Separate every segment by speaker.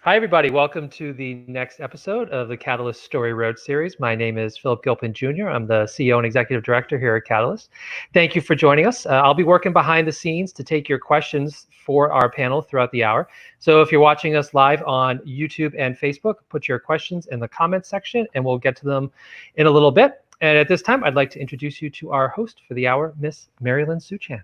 Speaker 1: Hi, everybody. Welcome to the next episode of the Catalyst Storieroad series. My name is Philip Gilpin Jr. I'm the CEO and Executive Director here at Catalyst. Thank you for joining us. I'll be working behind the scenes to take your questions for our panel throughout the hour. So if you're watching us live on YouTube and Facebook, put your questions in the comments section and we'll get to them in a little bit. And at this time, I'd like to introduce you to our host for the hour, Miss Marilyn Suchan.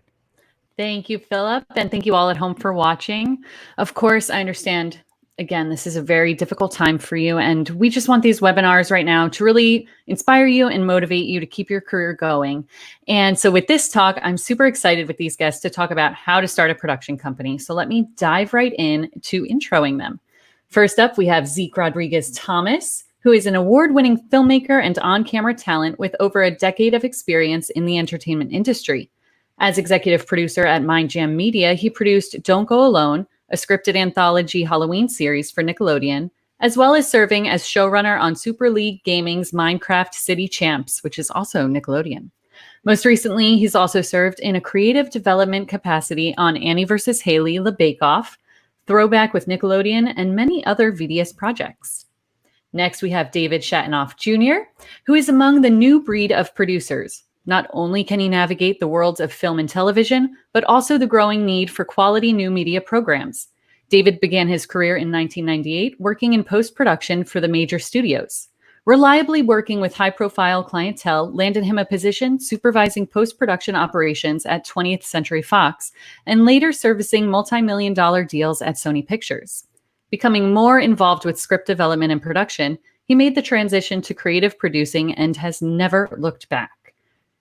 Speaker 2: Thank you, Philip, and thank you all at home for watching. Of course, I understand, again, this is a very difficult time for you, and we just want these webinars right now to really inspire you and motivate you to keep your career going. And so with this talk, I'm super excited with these guests to talk about how to start a production company. So let me dive right in to introing them. First up, we have Zeke Rodrigues Thomas, who is an award-winning filmmaker and on-camera talent with over a decade of experience in the entertainment industry. As executive producer at Mindjam Media, he produced Don't Go Alone, a scripted anthology Halloween series for Nickelodeon, as well as serving as showrunner on Super League Gaming's Minecraft City Champs, which is also Nickelodeon. Most recently, he's also served in a creative development capacity on Annie vs. Hayley, LeBake Off, Throwback with Nickelodeon, and many other VDS projects. Next, we have David Schatanoff Jr., who is among the new breed of producers. Not only can he navigate the worlds of film and television, but also the growing need for quality new media programs. David began his career in 1998 working in post-production for the major studios. Reliably working with high-profile clientele landed him a position supervising post-production operations at 20th Century Fox and later servicing multi-million-dollar deals at Sony Pictures. Becoming more involved with script development and production, he made the transition to creative producing and has never looked back.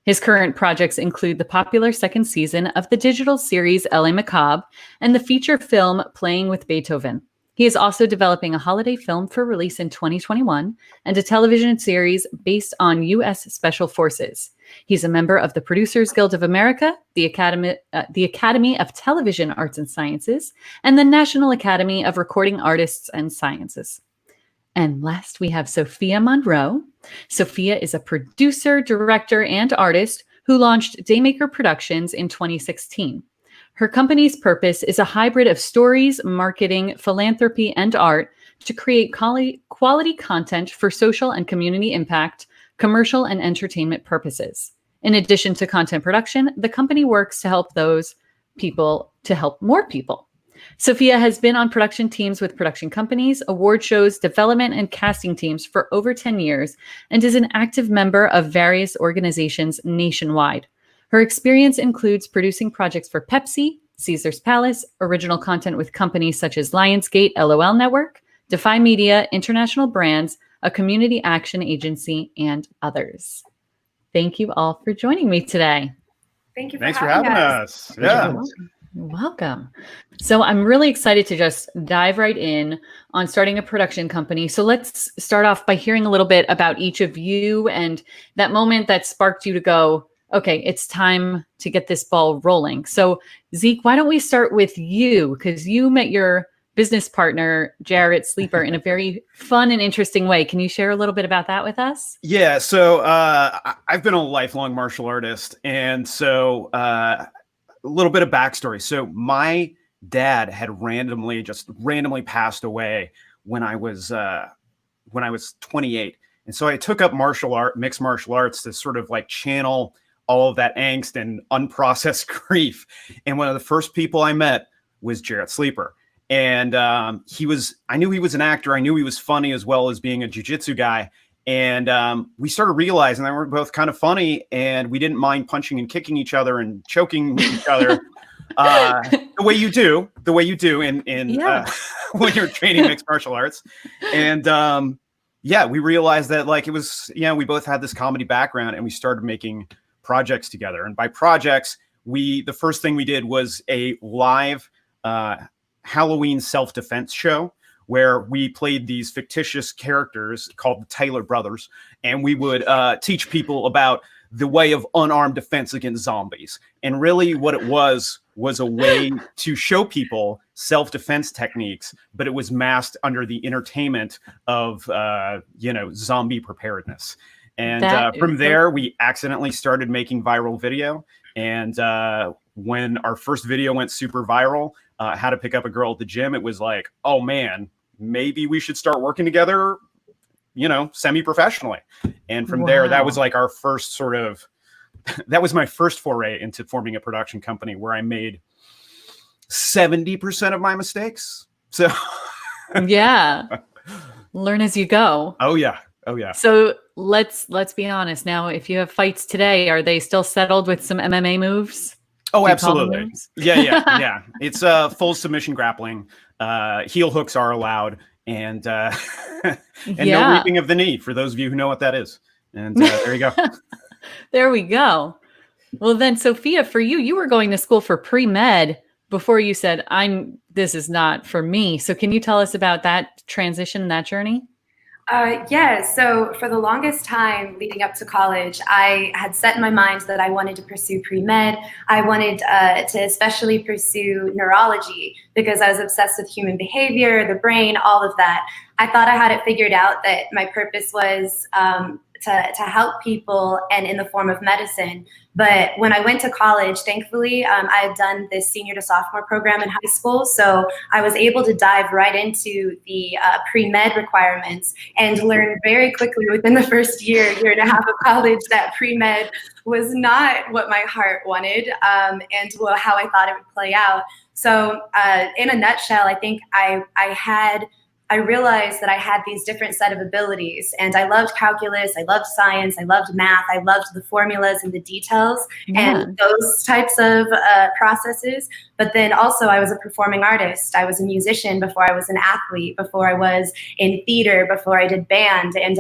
Speaker 2: His current projects include the popular second season of the digital series L.A. Macabre and the feature film Playing with Beethoven. He is also developing a holiday film for release in 2021 and a television series based on U.S. Special Forces. He's a member of the Producers Guild of America, the Academy of Television Arts and Sciences, and the National Academy of Recording Artists and Sciences. And last, we have Sofia Monroe. Sofia is a producer, director, and artist who launched Daymaker Productions in 2016. Her company's purpose is a hybrid of stories, marketing, philanthropy, and art to create quality content for social and community impact, commercial and entertainment purposes. In addition to content production, the company works to help those people to help more people. Sofia has been on production teams with production companies, award shows, development, and casting teams for over 10 years and is an active member of various organizations nationwide. Her experience includes producing projects for Pepsi, Caesar's Palace, original content with companies such as Lionsgate, LOL Network, DEFY Media, International Brands, a community action agency, and others. Thank you all for joining me today.
Speaker 3: Thank you
Speaker 4: Thanks for having us.
Speaker 2: Yeah. You're welcome. So I'm really excited to just dive right in on starting a production company. So let's start off by hearing a little bit about each of you and that moment that sparked you to go, okay, it's time to get this ball rolling. So Zeke, why don't we start with you? Because you met your business partner, Jarrett Sleeper, in a very fun and interesting way. Can you share a little bit about that with us?
Speaker 4: Yeah, so I've been a lifelong martial artist. And so a little bit of backstory. So my dad had randomly passed away when I was 28. And so I took up mixed martial arts to sort of like channel all of that angst and unprocessed grief. And one of the first people I met was Jarrett Sleeper. And I knew he was an actor. I knew he was funny as well as being a jiu-jitsu guy. And we started realizing that we're both kind of funny and we didn't mind punching and kicking each other and choking each other the way you do in when you're training mixed martial arts. And we realized that like it was, we both had this comedy background and we started making projects together. And by projects, the first thing we did was a live Halloween self-defense show where we played these fictitious characters called the Taylor Brothers, and we would teach people about the way of unarmed defense against zombies. And really what it was a way to show people self-defense techniques, but it was masked under the entertainment of, zombie preparedness. And from there, we accidentally started making viral video. And when our first video went super viral, how to pick up a girl at the gym, it was like, oh man, maybe we should start working together, semi-professionally. And from there, that was like our first sort of, that was my first foray into forming a production company where I made 70% of my mistakes. So
Speaker 2: yeah, learn as you go.
Speaker 4: Oh yeah.
Speaker 2: So let's be honest now. If you have fights today, are they still settled with some MMA moves?
Speaker 4: Oh, absolutely. Yeah. It's full submission grappling. Heel hooks are allowed, and no reaping of the knee for those of you who know what that is. And there you go.
Speaker 2: There we go. Well, then, Sofia, for you, you were going to school for pre-med before you said, this is not for me. So can you tell us about that transition, that journey?
Speaker 3: Yeah, so for the longest time leading up to college, I had set in my mind that I wanted to pursue pre-med. I wanted to especially pursue neurology because I was obsessed with human behavior, the brain, all of that. I thought I had it figured out, that my purpose was to help people and in the form of medicine. But when I went to college, thankfully, I had done this senior to sophomore program in high school. So I was able to dive right into the pre-med requirements and learn very quickly within the first year and a half of college that pre-med was not what my heart wanted and how I thought it would play out. So in a nutshell, I think I realized that I had these different set of abilities, and I loved calculus, I loved science, I loved math, I loved the formulas and the details and those types of processes. But then also I was a performing artist. I was a musician before I was an athlete, before I was in theater, before I did band. And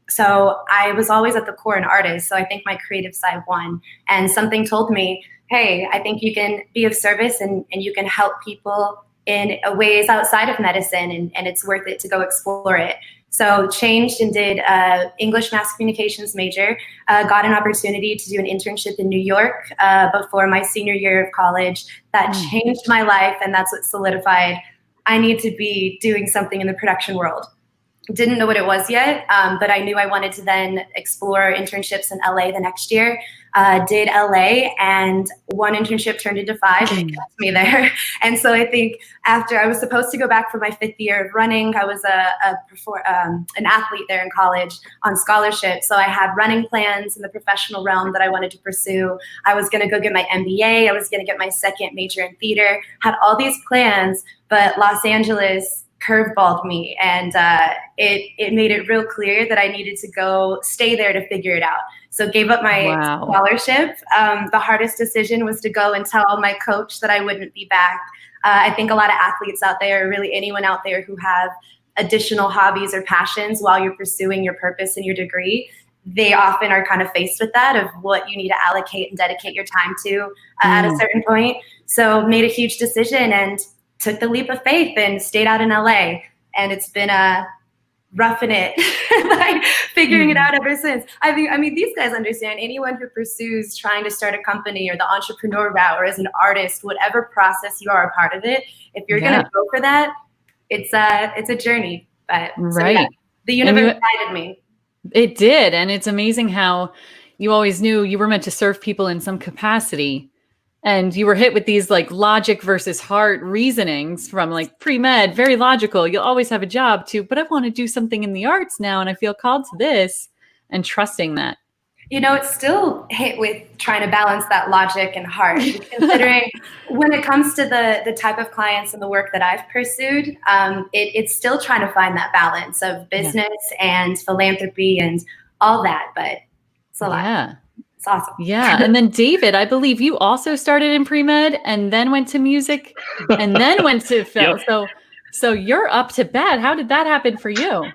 Speaker 3: so I was always at the core an artist. So I think my creative side won. And something told me, hey, I think you can be of service and you can help people in ways outside of medicine, and it's worth it to go explore it. So changed and did English mass communications major, got an opportunity to do an internship in New York before my senior year of college. That changed my life, and that's what solidified I need to be doing something in the production world. Didn't know what it was yet, but I knew I wanted to then explore internships in LA the next year. Did LA, and one internship turned into 5 and kept me there. And so I think after I was supposed to go back for my 5th year of running, I was an athlete there in college on scholarship. So I had running plans in the professional realm that I wanted to pursue. I was going to go get my MBA. I was going to get my 2nd major in theater. Had all these plans, but Los Angeles curveballed me, and it made it real clear that I needed to go stay there to figure it out. So gave up my scholarship. The hardest decision was to go and tell my coach that I wouldn't be back. I think a lot of athletes out there, or really anyone out there who have additional hobbies or passions while you're pursuing your purpose and your degree, they often are kind of faced with that of what you need to allocate and dedicate your time to at a certain point. So made a huge decision and took the leap of faith and stayed out in LA. And it's been roughing it, like figuring it out ever since. I mean, these guys understand. Anyone who pursues trying to start a company or the entrepreneur route or as an artist, whatever process you are a part of it, if you're going to go for that, it's a journey. But so yeah, the universe guided me.
Speaker 2: It did. And it's amazing how you always knew you were meant to serve people in some capacity. And you were hit with these like logic versus heart reasonings from like pre-med, very logical. You'll always have a job too, but I want to do something in the arts now. And I feel called to this, and trusting that.
Speaker 3: You know, it's still hit with trying to balance that logic and heart, considering when it comes to the type of clients and the work that I've pursued, it's still trying to find that balance of business and philanthropy and all that. But it's a lot.
Speaker 2: Yeah.
Speaker 3: It's awesome.
Speaker 2: Yeah. And then David, I believe you also started in pre-med and then went to music and then went to film. So you're up to bat. How did that happen for you?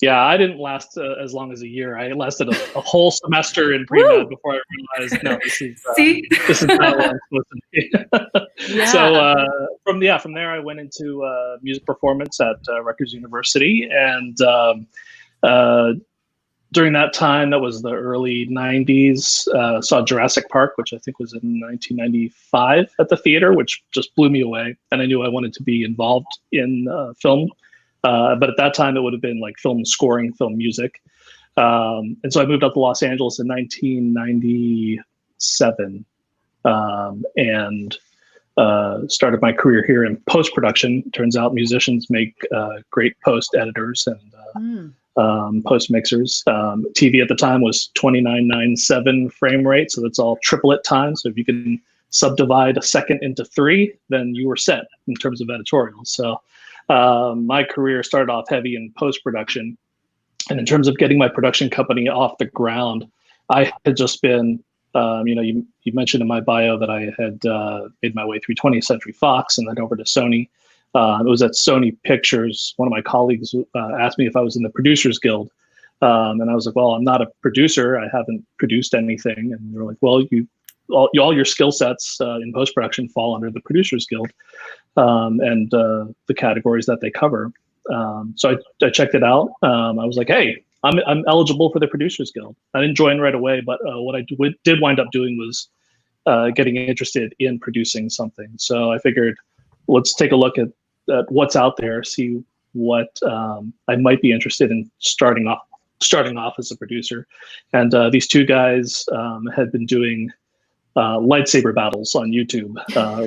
Speaker 5: Yeah, I didn't last as long as a year. I lasted a whole semester in pre-med before I realized, no, this is not what I'm supposed to be. So from there, I went into music performance at Rutgers University, and during that time, that was the early 90s, saw Jurassic Park, which I think was in 1995 at the theater, which just blew me away. And I knew I wanted to be involved in film. But at that time, it would have been like film scoring, film music. And so I moved up to Los Angeles in 1997. And started my career here in post-production. Turns out musicians make great post editors and post mixers. TV at the time was 2997 frame rate, so that's all triplet time. So if you can subdivide a second into 3, then you were set in terms of editorial. So my career started off heavy in post-production. And in terms of getting my production company off the ground, I had just been, you mentioned in my bio that I had made my way through 20th Century Fox and then over to Sony. It was at Sony Pictures. One of my colleagues asked me if I was in the Producers Guild. And I was like, well, I'm not a producer. I haven't produced anything. And they were like, well, all your skill sets in post-production fall under the Producers Guild and the categories that they cover. So I checked it out. I was like, hey, I'm eligible for the Producers Guild. I didn't join right away, but what I did wind up doing was getting interested in producing something. So I figured, let's take a look at what's out there, see what I might be interested in starting off as a producer. And these two guys had been doing lightsaber battles on YouTube,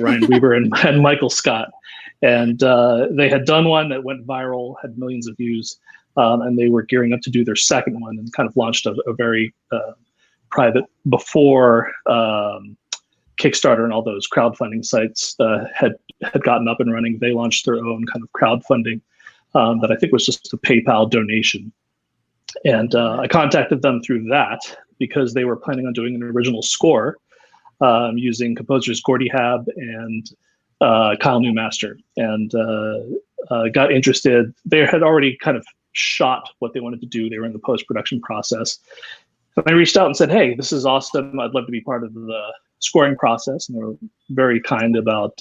Speaker 5: Ryan Weber and Michael Scott. And they had done one that went viral, had millions of views, and they were gearing up to do their second one and kind of launched a very private, before Kickstarter and all those crowdfunding sites had gotten up and running. They launched their own kind of crowdfunding that I think was just a PayPal donation. And I contacted them through that because they were planning on doing an original score using composers Gordy Hab and Kyle Newmaster, and got interested. They had already kind of shot what they wanted to do. They were in the post-production process. And I reached out and said, hey, this is awesome. I'd love to be part of the scoring process. And they were very kind about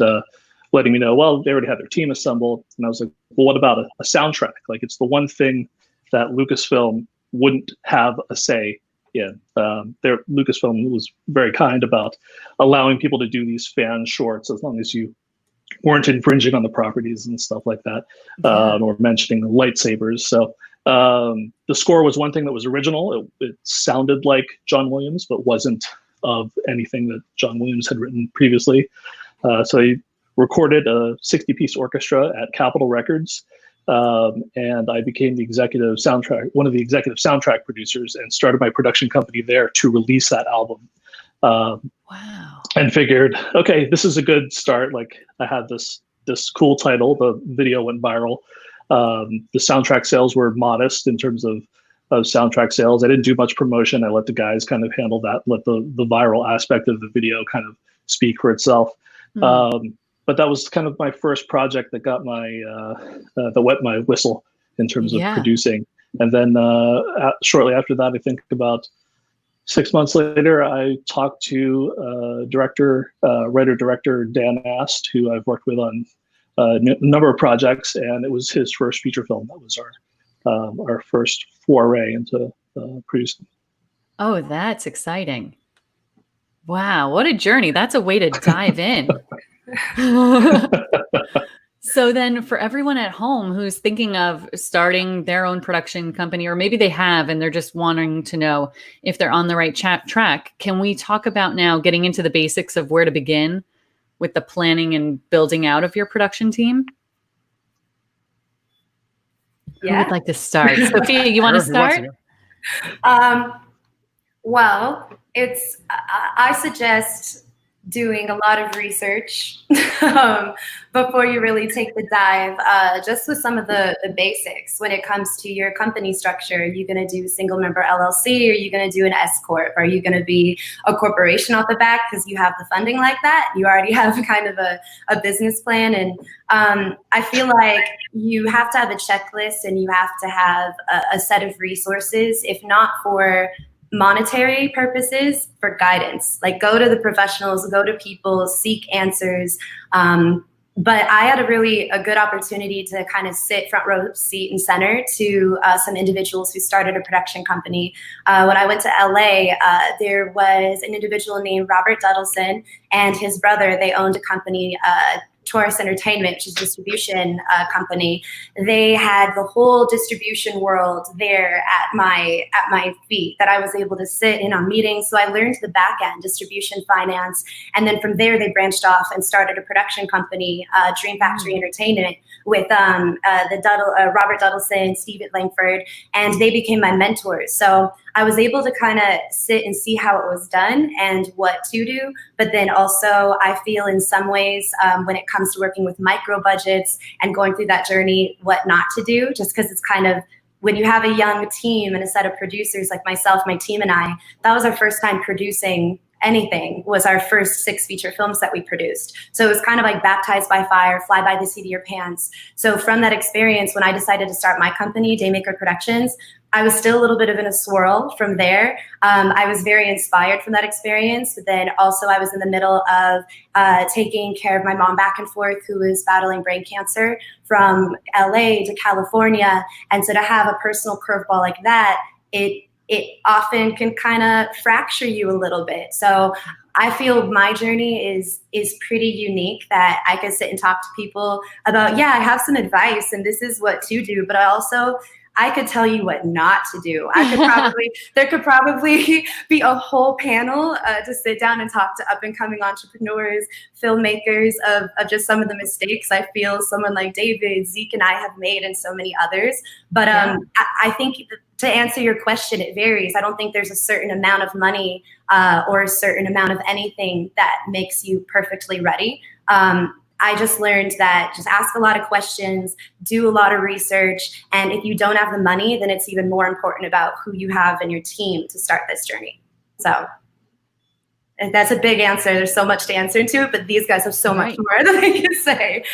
Speaker 5: letting me know, well, they already had their team assembled. And I was like, well, what about a soundtrack? Like, it's the one thing that Lucasfilm wouldn't have a say in. Lucasfilm was very kind about allowing people to do these fan shorts as long as you weren't infringing on the properties and stuff like that, or mentioning the lightsabers. So the score was one thing that was original. It sounded like John Williams, but wasn't of anything that John Williams had written previously. So he recorded a 60-piece orchestra at Capitol Records, and I became one of the executive soundtrack producers, and started my production company there to release that album.
Speaker 2: Wow.
Speaker 5: And figured, okay, this is a good start. Like, I had this cool title. The video went viral. The soundtrack sales were modest in terms of soundtrack sales. I didn't do much promotion. I let the guys kind of handle that, let the viral aspect of the video kind of speak for itself. But that was kind of my first project that got that wet my whistle in terms of producing. And then shortly after that, I think about 6 months later, I talked to writer-director Dan Ast, who I've worked with on a number of projects, and it was his first feature film. That was our first foray into producing.
Speaker 2: Oh, that's exciting. Wow, what a journey. That's a way to dive in. So then for everyone at home who's thinking of starting their own production company, or maybe they have and they're just wanting to know if they're on the right track, can we talk about now getting into the basics of where to begin with the planning and building out of your production team?
Speaker 3: Yeah.
Speaker 2: Who would like to start? Sofia, you want to start?
Speaker 3: Well, I suggest doing a lot of research before you really take the dive, just with some of the basics. When it comes to your company structure, are you going to do single member LLC? Are you going to do an S Corp? Are you going to be a corporation off the back because you have the funding like that? You already have kind of a business plan. And I feel like you have to have a checklist, and you have to have a set of resources, if not for monetary purposes, for guidance. Like, go to the professionals, go to people, seek answers. But I had a good opportunity to kind of sit front row seat and center to some individuals who started a production company. When I went to LA, there was an individual named Robert Duddleson and his brother. They owned a company, Taurus Entertainment, which is a distribution company. They had the whole distribution world there at my feet that I was able to sit in on meetings. So I learned the back end, distribution, finance, and then from there they branched off and started a production company, Dream Factory Entertainment, with Robert Duddleson, Steve Langford, and they became my mentors. So I was able to kind of sit and see how it was done and what to do. But then also I feel in some ways when it comes to working with micro budgets and going through that journey, what not to do, just because it's kind of, when you have a young team and a set of producers like myself, my team and I, that was our first time producing anything, was our first 6 feature films that we produced. So it was kind of like baptized by fire, fly by the seat of your pants. So from that experience, when I decided to start my company, Daymaker Productions, I was still a little bit of in a swirl from there. I was very inspired from that experience, but then also I was in the middle of taking care of my mom back and forth, who was battling brain cancer from LA to California. And so to have a personal curveball like that, it often can kind of fracture you a little bit. So I feel my journey is pretty unique, that I could sit and talk to people about, yeah, I have some advice and this is what to do, but I could tell you what not to do. There could probably be a whole panel to sit down and talk to up and coming entrepreneurs, filmmakers of just some of the mistakes I feel someone like David, Zeke, and I have made, and so many others. But I think to answer your question, it varies. I don't think there's a certain amount of money or a certain amount of anything that makes you perfectly ready. I just learned that just ask a lot of questions, do a lot of research, and if you don't have the money, then it's even more important about who you have in your team to start this journey. So that's a big answer. There's so much to answer into it, but these guys have so much more that they can say.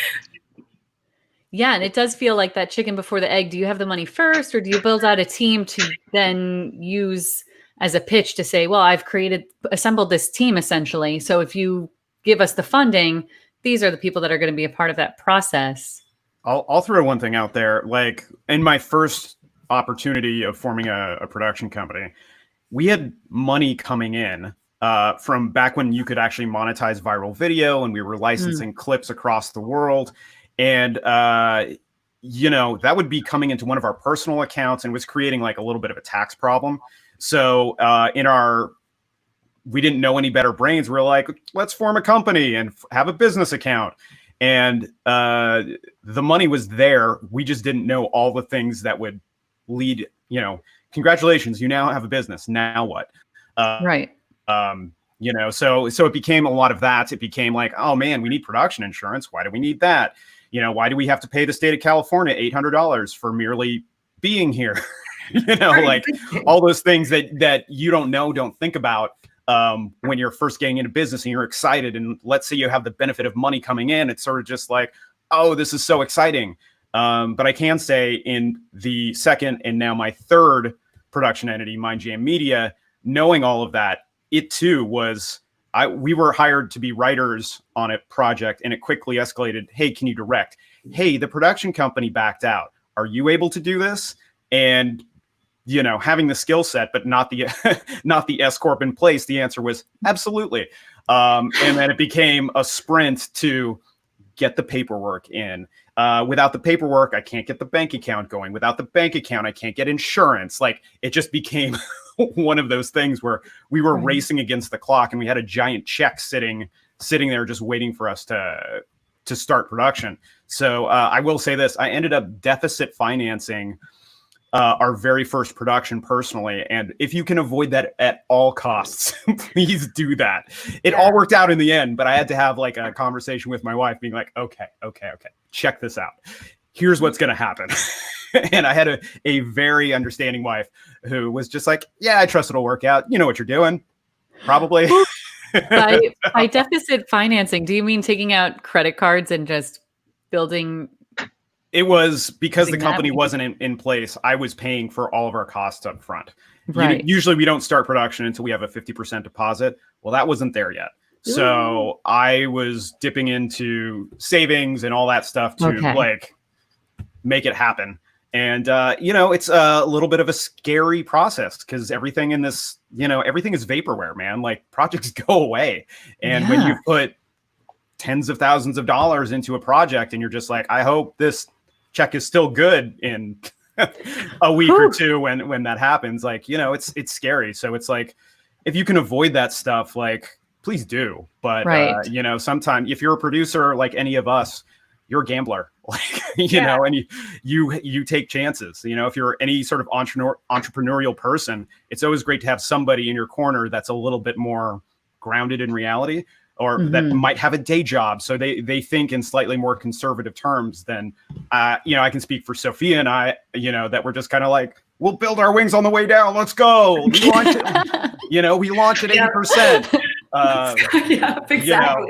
Speaker 2: Yeah, and it does feel like that chicken before the egg. Do you have the money first, or do you build out a team to then use as a pitch to say, well, I've assembled this team essentially. So if you give us the funding, these are the people that are going to be a part of that process.
Speaker 4: I'll throw one thing out there. Like, in my first opportunity of forming a production company, we had money coming in from back when you could actually monetize viral video, and we were licensing clips across the world. And, that would be coming into one of our personal accounts and was creating like a little bit of a tax problem. So we didn't know any better brains. We were like, let's form a company and have a business account. And the money was there. We just didn't know all the things that would lead, congratulations, you now have a business. Now what?
Speaker 2: Right.
Speaker 4: So it became a lot of that. It became like, oh man, we need production insurance. Why do we need that? Why do we have to pay the state of California $800 for merely being here? Like all those things that you don't think about. When you're first getting into business and you're excited, and let's say you have the benefit of money coming in, it's sort of just like, oh, this is so exciting. But I can say in the second and now my third production entity, Mindjam Media, knowing all of that, it too was, we were hired to be writers on a project, and it quickly escalated. Hey, can you direct? Hey, the production company backed out. Are you able to do this? And having the skill set, but not the S Corp in place, the answer was absolutely. And then it became a sprint to get the paperwork in. Without the paperwork, I can't get the bank account going. Without the bank account, I can't get insurance. Like, it just became one of those things where we were racing against the clock, and we had a giant check sitting there just waiting for us to start production. So I will say this, I ended up deficit financing our very first production personally. And if you can avoid that at all costs, please do that. It all worked out in the end, but I had to have like a conversation with my wife being like, okay, check this out. Here's what's going to happen. And I had a very understanding wife who was just like, yeah, I trust it'll work out. You know what you're doing. Probably.
Speaker 2: By deficit financing, do you mean taking out credit cards and just building?
Speaker 4: It was because the company wasn't in place. I was paying for all of our costs up front.
Speaker 2: Right.
Speaker 4: Usually we don't start production until we have a 50% deposit. Well, that wasn't there yet. So I was dipping into savings and all that stuff to like make it happen. And, it's a little bit of a scary process because everything in this, everything is vaporware, man. Like, projects go away. And when you put tens of thousands of dollars into a project, and you're just like, I hope this check is still good in a week or two when that happens. Like, you know, it's scary. So it's like, if you can avoid that stuff, like, please do. But you know, sometimes if you're a producer like any of us, you're a gambler, like, you know, and you take chances. You know, if you're any sort of entrepreneurial person, it's always great to have somebody in your corner that's a little bit more grounded in reality, or that might have a day job. So they think in slightly more conservative terms than, you know, I can speak for Sofia and I, you know, that we're just kind of like, we'll build our wings on the way down. Let's go. We launch it, you know, we launch at 80%.
Speaker 3: Yeah, exactly.
Speaker 4: You know,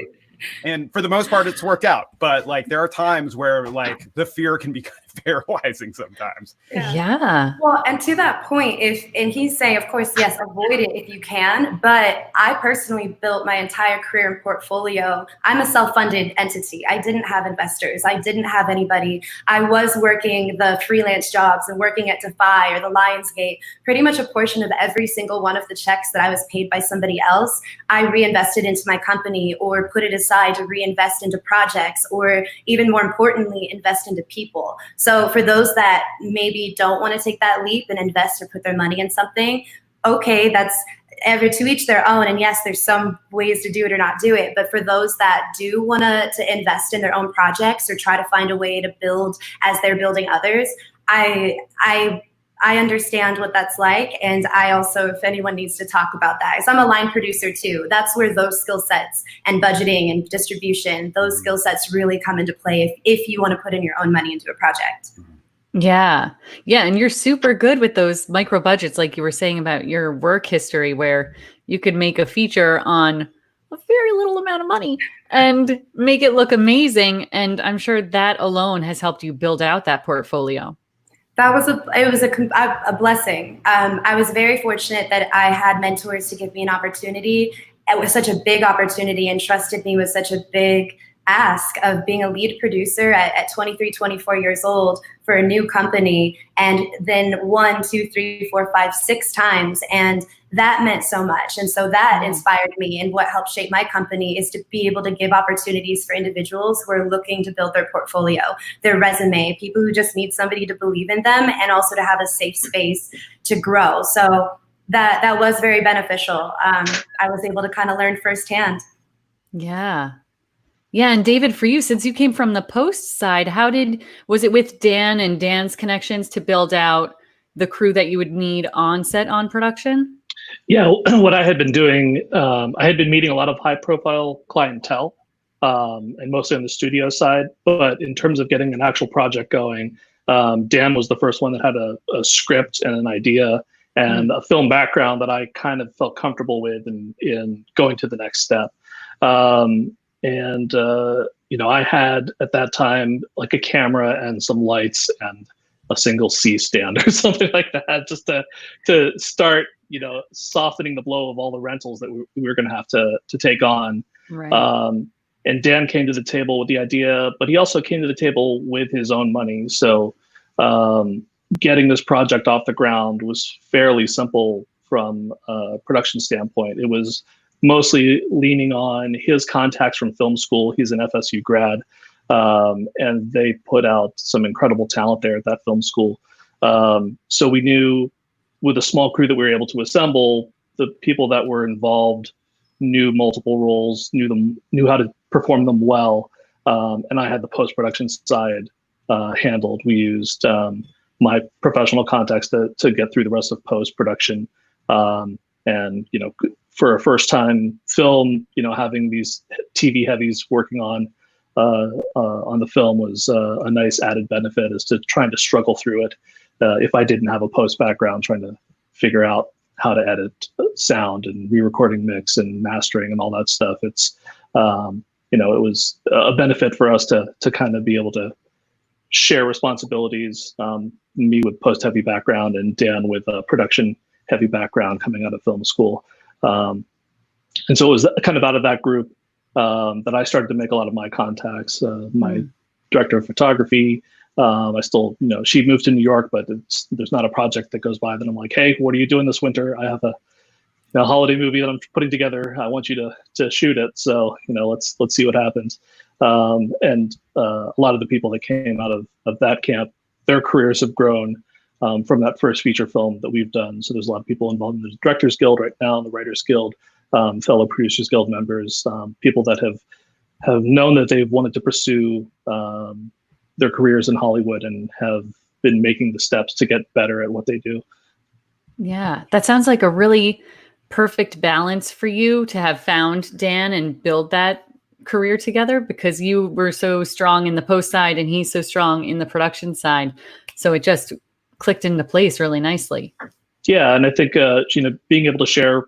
Speaker 4: and for the most part, it's worked out. But like, there are times where like the fear can be kind of paralyzing sometimes.
Speaker 2: Yeah.
Speaker 3: Well, and to that point, and he's saying, of course, yes, avoid it if you can. But I personally built my entire career and portfolio. I'm a self-funded entity. I didn't have investors. I didn't have anybody. I was working the freelance jobs and working at DEFY or the Lionsgate. Pretty much a portion of every single one of the checks that I was paid by somebody else, I reinvested into my company or put it aside to reinvest into projects, or even more importantly, invest into people. So for those that maybe don't want to take that leap and invest or put their money in something, okay, that's to each their own. And yes, there's some ways to do it or not do it. But for those that do want to invest in their own projects or try to find a way to build as they're building others, I understand what that's like. And I also, if anyone needs to talk about that, because I'm a line producer too, that's where those skill sets and budgeting and distribution, those skill sets really come into play if you want to put in your own money into a project.
Speaker 2: Yeah. Yeah. And you're super good with those micro budgets, like you were saying about your work history, where you could make a feature on a very little amount of money and make it look amazing. And I'm sure that alone has helped you build out that portfolio.
Speaker 3: It was a blessing. I was very fortunate that I had mentors to give me an opportunity. It was such a big opportunity and trusted me with such a big ask of being a lead producer at 23, 24 years old for a new company, and then 1, 2, 3, 4, 5, 6 times. And that meant so much. And so that inspired me, and what helped shape my company is to be able to give opportunities for individuals who are looking to build their portfolio, their resume, people who just need somebody to believe in them, and also to have a safe space to grow. So that was very beneficial. I was able to kind of learn firsthand.
Speaker 2: Yeah. Yeah. And David, for you, since you came from the post side, was it with Dan and Dan's connections to build out the crew that you would need on set on production?
Speaker 5: Yeah, what I had been doing, I had been meeting a lot of high profile clientele, and mostly on the studio side. But in terms of getting an actual project going, Dan was the first one that had a script and an idea and a film background that I kind of felt comfortable with in going to the next step. You know, I had at that time like a camera and some lights and a single C stand or something like that, just to start, you know, softening the blow of all the rentals that we were going to have to take on.
Speaker 2: Right.
Speaker 5: And Dan came to the table with the idea, but he also came to the table with his own money. So getting this project off the ground was fairly simple from a production standpoint. It was mostly leaning on his contacts from film school. He's an FSU grad, and they put out some incredible talent there at that film school. So we knew with a small crew that we were able to assemble, the people that were involved knew multiple roles, knew how to perform them well. And I had the post-production side handled. We used my professional contacts to get through the rest of post-production. And, you know, for a first-time film, you know, having these TV heavies working on the film was a nice added benefit as to trying to struggle through it. If I didn't have a post background, trying to figure out how to edit sound and re-recording mix and mastering and all that stuff, it's, you know, it was a benefit for us to kind of be able to share responsibilities, me with post-heavy background and Dan with a production-heavy background coming out of film school. And so it was kind of out of that group that I started to make a lot of my contacts. My director of photography, I still, you know, she moved to New York, but there's not a project that goes by that I'm like, hey, what are you doing this winter? I have a holiday movie that I'm putting together. I want you to shoot it. So, let's see what happens. And a lot of the people that came out of that camp, their careers have grown from that first feature film that we've done. So there's a lot of people involved in the Directors Guild right now, the Writers Guild, fellow Producers Guild members, people that have known that they've wanted to pursue their careers in Hollywood and have been making the steps to get better at what they do.
Speaker 2: Yeah, that sounds like a really perfect balance for you to have found Dan and build that career together, because you were so strong in the post side and he's so strong in the production side. So it just clicked into place really nicely.
Speaker 5: Yeah, and I think being able to share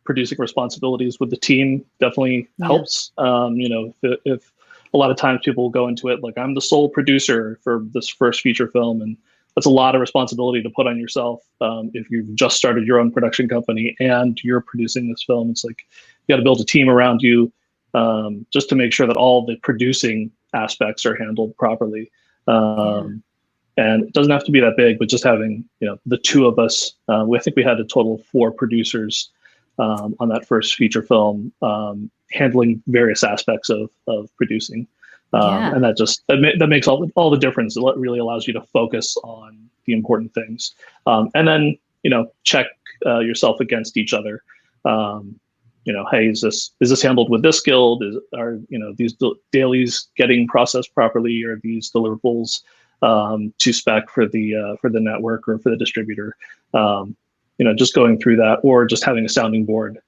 Speaker 5: producing responsibilities with the team definitely helps. If a lot of times people go into it like, I'm the sole producer for this first feature film, and that's a lot of responsibility to put on yourself. If you've just started your own production company and you're producing this film, it's like you got to build a team around you just to make sure that all the producing aspects are handled properly. And it doesn't have to be that big, but just having the two of us. I think we had a total of 4 producers on that first feature film, handling various aspects of producing. And that makes all the difference. It really allows you to focus on the important things, and then check yourself against each other. Hey, is this handled with this guild? Are these dailies getting processed properly? Are these deliverables to spec for the network or for the distributor? Just going through that, or just having a sounding board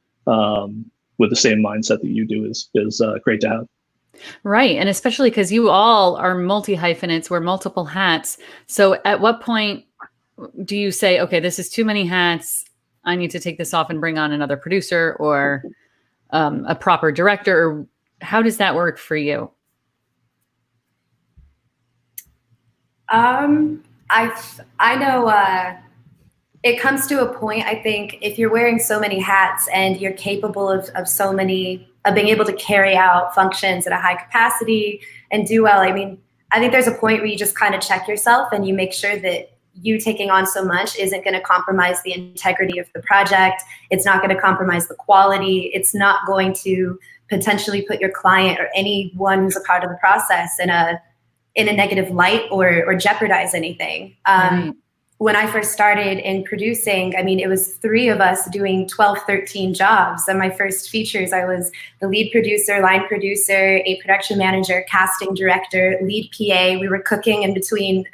Speaker 5: with the same mindset that you do is great to have.
Speaker 2: Right. And especially because you all are multi-hyphenates, wear multiple hats. So at what point do you say, okay, this is too many hats, I need to take this off and bring on another producer or a proper director? Or how does that work for you?
Speaker 3: I know it comes to a point, I think, if you're wearing so many hats and you're capable of being able to carry out functions at a high capacity and do well. I mean, I think there's a point where you just kind of check yourself and you make sure that you taking on so much isn't going to compromise the integrity of the project. It's not going to compromise the quality. It's not going to potentially put your client or anyone who's a part of the process in a negative light or jeopardize anything. When I first started in producing, I mean, it was 3 of us doing 12, 13 jobs. And my first features, I was the lead producer, line producer, a production manager, casting director, lead PA. We were cooking in between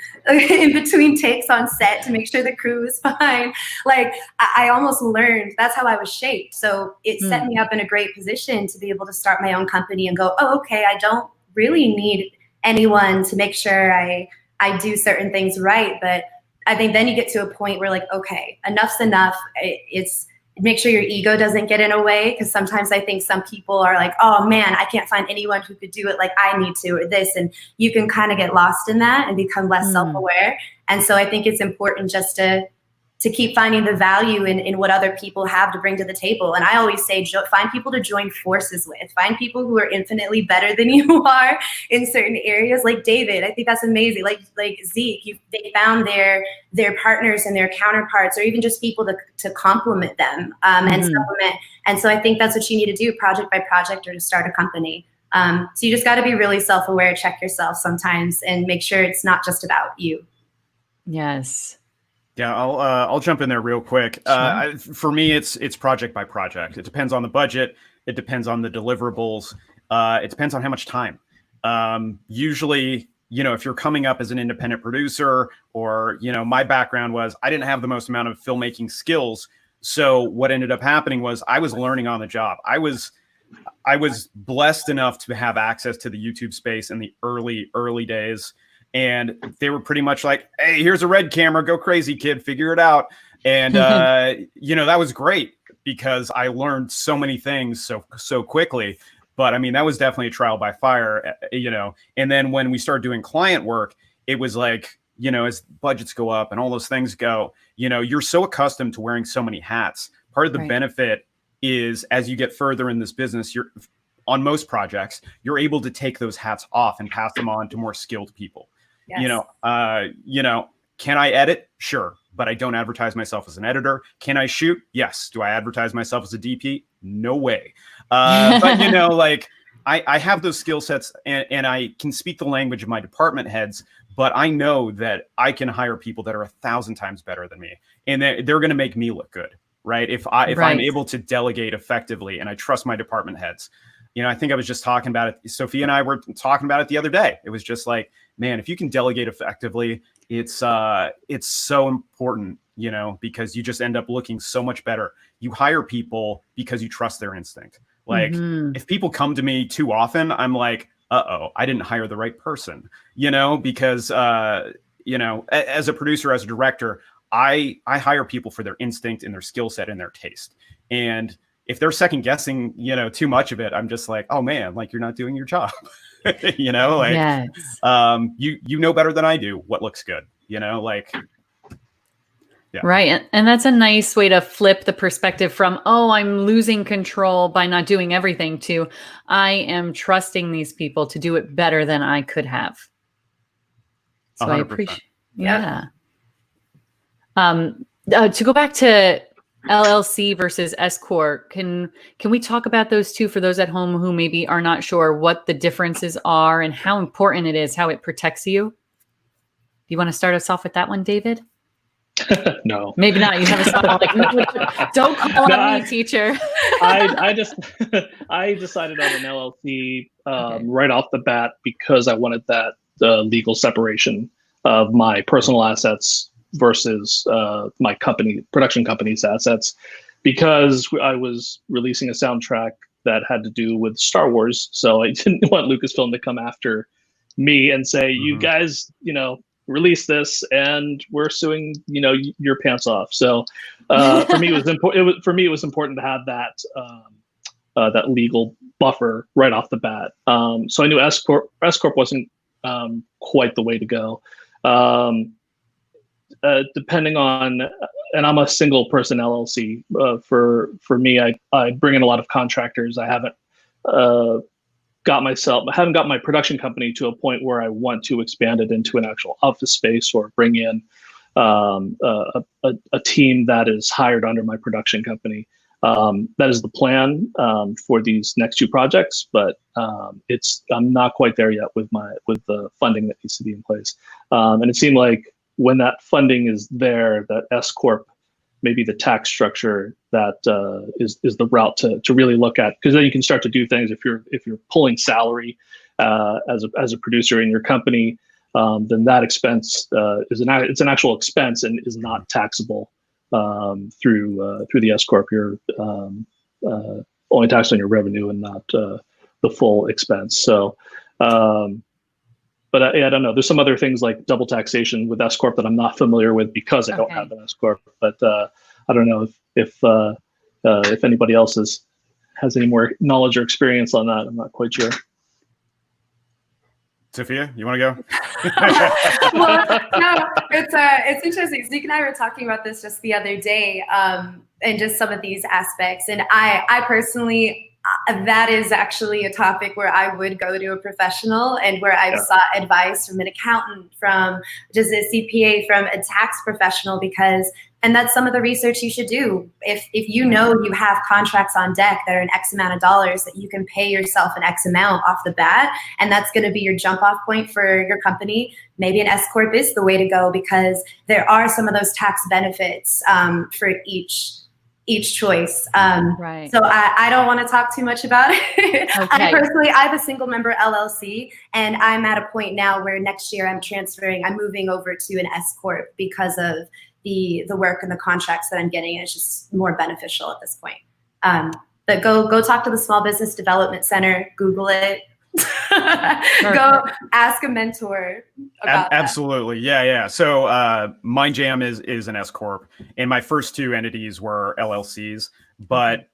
Speaker 3: takes on set to make sure the crew was fine. Like, I almost learned, that's how I was shaped. So it set me up in a great position to be able to start my own company and go, oh, okay, I don't really need anyone to make sure I do certain things right. But I think then you get to a point where like, okay, enough's enough. It's make sure your ego doesn't get in a way. Because sometimes I think some people are like, oh man, I can't find anyone who could do it like I need to or this. And you can kind of get lost in that and become less self-aware. And so I think it's important just to keep finding the value in what other people have to bring to the table. And I always say, find people to join forces with. Find people who are infinitely better than you are in certain areas. Like David, I think that's amazing. Like Zeke, they found their partners and their counterparts, or even just people to complement them and supplement. And so I think that's what you need to do, project by project, or to start a company. So you just got to be really self-aware, check yourself sometimes, and make sure it's not just about you.
Speaker 2: Yes.
Speaker 4: Yeah, I'll jump in there real quick.
Speaker 2: Sure.
Speaker 4: For me, it's project by project. It depends on the budget. It depends on the deliverables. It depends on how much time. Usually, if you're coming up as an independent producer, or, my background was I didn't have the most amount of filmmaking skills. So what ended up happening was I was learning on the job. I was blessed enough to have access to the YouTube space in the early days. And they were pretty much like, hey, here's a red camera, go crazy, kid, figure it out. And, that was great because I learned so many things so quickly. But I mean, that was definitely a trial by fire, And then when we started doing client work, it was like, as budgets go up and all those things go, you're so accustomed to wearing so many hats. Part of the benefit is as you get further in this business, on most projects, you're able to take those hats off and pass them on to more skilled people. Yes. Can I edit? Sure, but I don't advertise myself as an editor. Can I shoot? Yes. Do I advertise myself as a DP? No way. But you know, like I have those skill sets, and I can speak the language of my department heads, but I know that I can hire people that are 1,000 times better than me, and they're going to make me look good, right? If I'm able to delegate effectively, and I trust my department heads. You know, I think I was just talking about it. Sofia and I were talking about it the other day. It was just like, man, if you can delegate effectively, it's so important, you know, because you just end up looking so much better. You hire people because you trust their instinct. Like if people come to me too often, I'm like, I didn't hire the right person, you know, because, you know, as a producer, as a director, I hire people for their instinct and their skill set and their taste. And if they're second guessing, you know, too much of it, I'm just like, oh man, like you're not doing your job, you know, like, you know better than I do what looks good, you know, like. Yeah.
Speaker 2: Right. And that's a nice way to flip the perspective from, oh, I'm losing control by not doing everything to I am trusting these people to do it better than I could have. So 100%. I appreciate. Yeah. To go back to LLC versus S Corp, can we talk about those two for those at home who maybe are not sure what the differences are and how important it is, how it protects you? Do you want to start us off with that one, David?
Speaker 5: No,
Speaker 2: maybe not. You have a smile like, no, don't call on me, teacher.
Speaker 5: I decided on an LLC right off the bat because I wanted that legal separation of my personal assets versus my production company's assets, because I was releasing a soundtrack that had to do with Star Wars. So I didn't want Lucasfilm to come after me and say, you guys, you know, release this and we're suing, you know, your pants off. So for me, it was important to have that that legal buffer right off the bat. So I knew S Corp wasn't quite the way to go. Depending on, and I'm a single person LLC. For me, I bring in a lot of contractors. I haven't got my production company to a point where I want to expand it into an actual office space or bring in a team that is hired under my production company. That is the plan for these next two projects, but I'm not quite there yet with the funding that needs to be in place. And it seemed like when that funding is there, that S Corp, maybe the tax structure that is the route to really look at, because then you can start to do things. If you're pulling salary as a producer in your company, then that expense it's an actual expense and is not taxable through the S Corp. You're only taxed on your revenue and not the full expense. So. But I don't know. There's some other things like double taxation with S Corp that I'm not familiar with because I don't have an S Corp. But I don't know if anybody else has any more knowledge or experience on that. I'm not quite sure.
Speaker 4: Sofia, you want to go?
Speaker 3: Well, no, it's interesting. Zeke and I were talking about this just the other day, and just some of these aspects. And I personally, that is actually a topic where I would go to a professional and where I've sought advice from an accountant, from just a CPA, from a tax professional, and that's some of the research you should do. If you know you have contracts on deck that are an X amount of dollars, that you can pay yourself an X amount off the bat, and that's going to be your jump off point for your company, maybe an S Corp is the way to go, because there are some of those tax benefits for each choice.
Speaker 2: Right.
Speaker 3: So I don't want to talk too much about it.
Speaker 2: Okay.
Speaker 3: I have a single member LLC, and I'm at a point now where next year I'm moving over to an S Corp because of the work and the contracts that I'm getting. It's just more beneficial at this point. But go talk to the Small Business Development Center, Google it. Go ask a mentor about
Speaker 4: absolutely that. Yeah. So Mindjam is an S Corp, and my first two entities were LLCs, but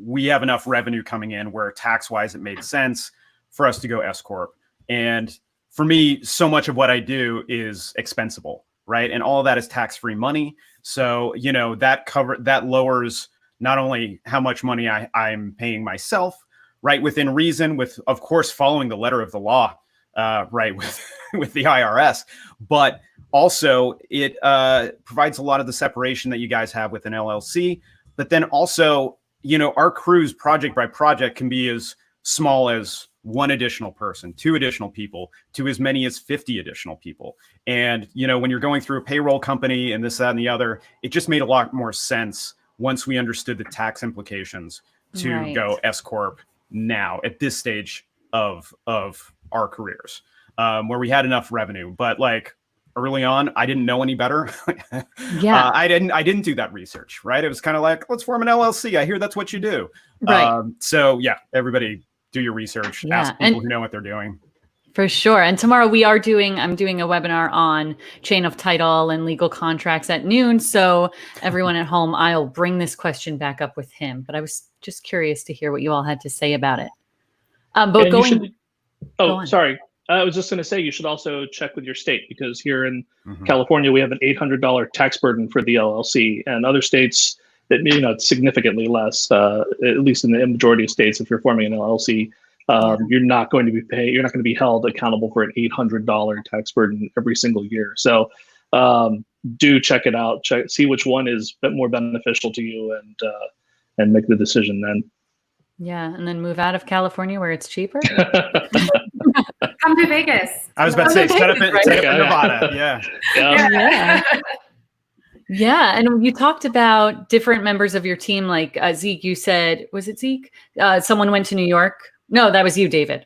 Speaker 4: we have enough revenue coming in where tax wise it made sense for us to go S Corp. And for me, so much of what I do is expensible, right? And all of that is tax-free money. So, you know, that lowers not only how much money I'm paying myself, right, within reason, with, of course, following the letter of the law, right, with the IRS, but also it provides a lot of the separation that you guys have with an LLC. But then also, our crews project by project can be as small as one additional person, two additional people, to as many as 50 additional people. And, when you're going through a payroll company and this, that, and the other, it just made a lot more sense once we understood the tax implications to go S Corp now at this stage of our careers, where we had enough revenue. But like early on, I didn't know any better.
Speaker 2: Yeah.
Speaker 4: I didn't do that research, right? It was kind of like, let's form an LLC. I hear that's what you do.
Speaker 2: Right.
Speaker 4: So yeah, everybody do your research, ask people who know what they're doing.
Speaker 2: For sure. And tomorrow I'm doing a webinar on chain of title and legal contracts at noon. So everyone at home, I'll bring this question back up with him. But I was just curious to hear what you all had to say about it. But
Speaker 5: sorry. I was just going to say, you should also check with your state, because here in California, we have an $800 tax burden for the LLC, and other states that, it's significantly less, at least in the majority of states. If you're forming an LLC, you're not going to be held accountable for an $800 tax burden every single year. So do check it out, see which one is a bit more beneficial to you, and make the decision then.
Speaker 2: Yeah, and then move out of California where it's cheaper.
Speaker 3: Come to Vegas.
Speaker 4: I was about to say, set up in Nevada.
Speaker 2: Yeah. Yeah. And you talked about different members of your team, like Zeke, you said, was it Zeke? Someone went to New York. No, that was you, David.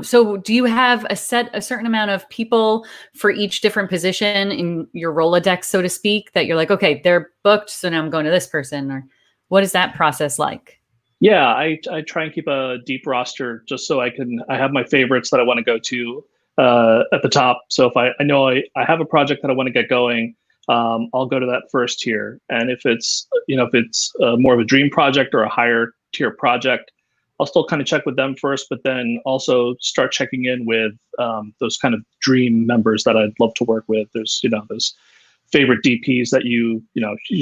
Speaker 2: So do you have a certain amount of people for each different position in your Rolodex, so to speak, that you're like, okay, they're booked, so now I'm going to this person? Or what is that process like?
Speaker 5: Yeah, I try and keep a deep roster just so I have my favorites that I want to go to at the top. So if I know I have a project that I want to get going, I'll go to that first tier. And if it's more of a dream project or a higher tier project, I'll still kind of check with them first, but then also start checking in with those kind of dream members that I'd love to work with. There's those favorite DPs that you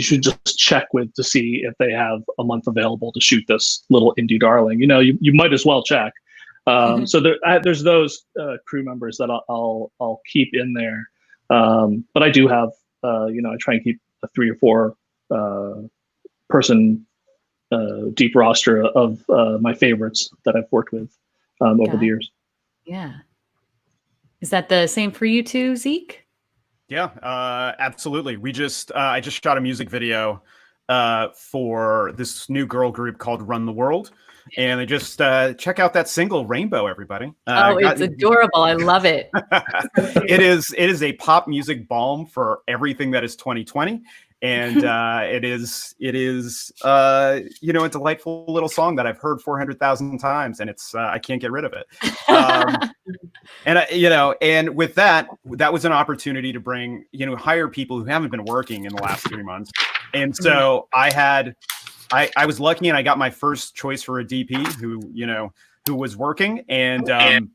Speaker 5: should just check with to see if they have a month available to shoot this little indie darling. You might as well check. So there's those crew members that I'll keep in there. But I do have I try and keep a 3 or 4 person deep roster of my favorites that I've worked with over the years.
Speaker 2: Yeah. Is that the same for you too, Zeke?
Speaker 4: Yeah, absolutely. I just shot a music video for this new girl group called Run the World, and I just check out that single Rainbow, everybody.
Speaker 2: It's adorable. I love it.
Speaker 4: It is a pop music balm for everything that is 2020. And it is a delightful little song that I've heard 400,000 times, and it's I can't get rid of it. And with that was an opportunity to bring hire people who haven't been working in the last 3 months, and so I was lucky and I got my first choice for a DP who was working, and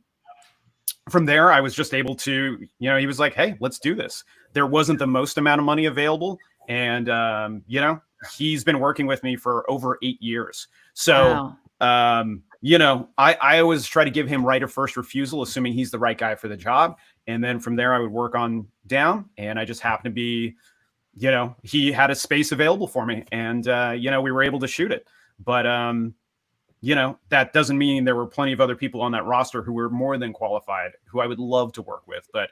Speaker 4: from there I was just able to he was like, hey, let's do this. There wasn't the most amount of money available. And, he's been working with me for over 8 years. So, wow. I always try to give him right of first refusal, assuming he's the right guy for the job. And then from there, I would work on down. And I just happened to be, he had a space available for me. And, we were able to shoot it. But, that doesn't mean there were plenty of other people on that roster who were more than qualified, who I would love to work with. But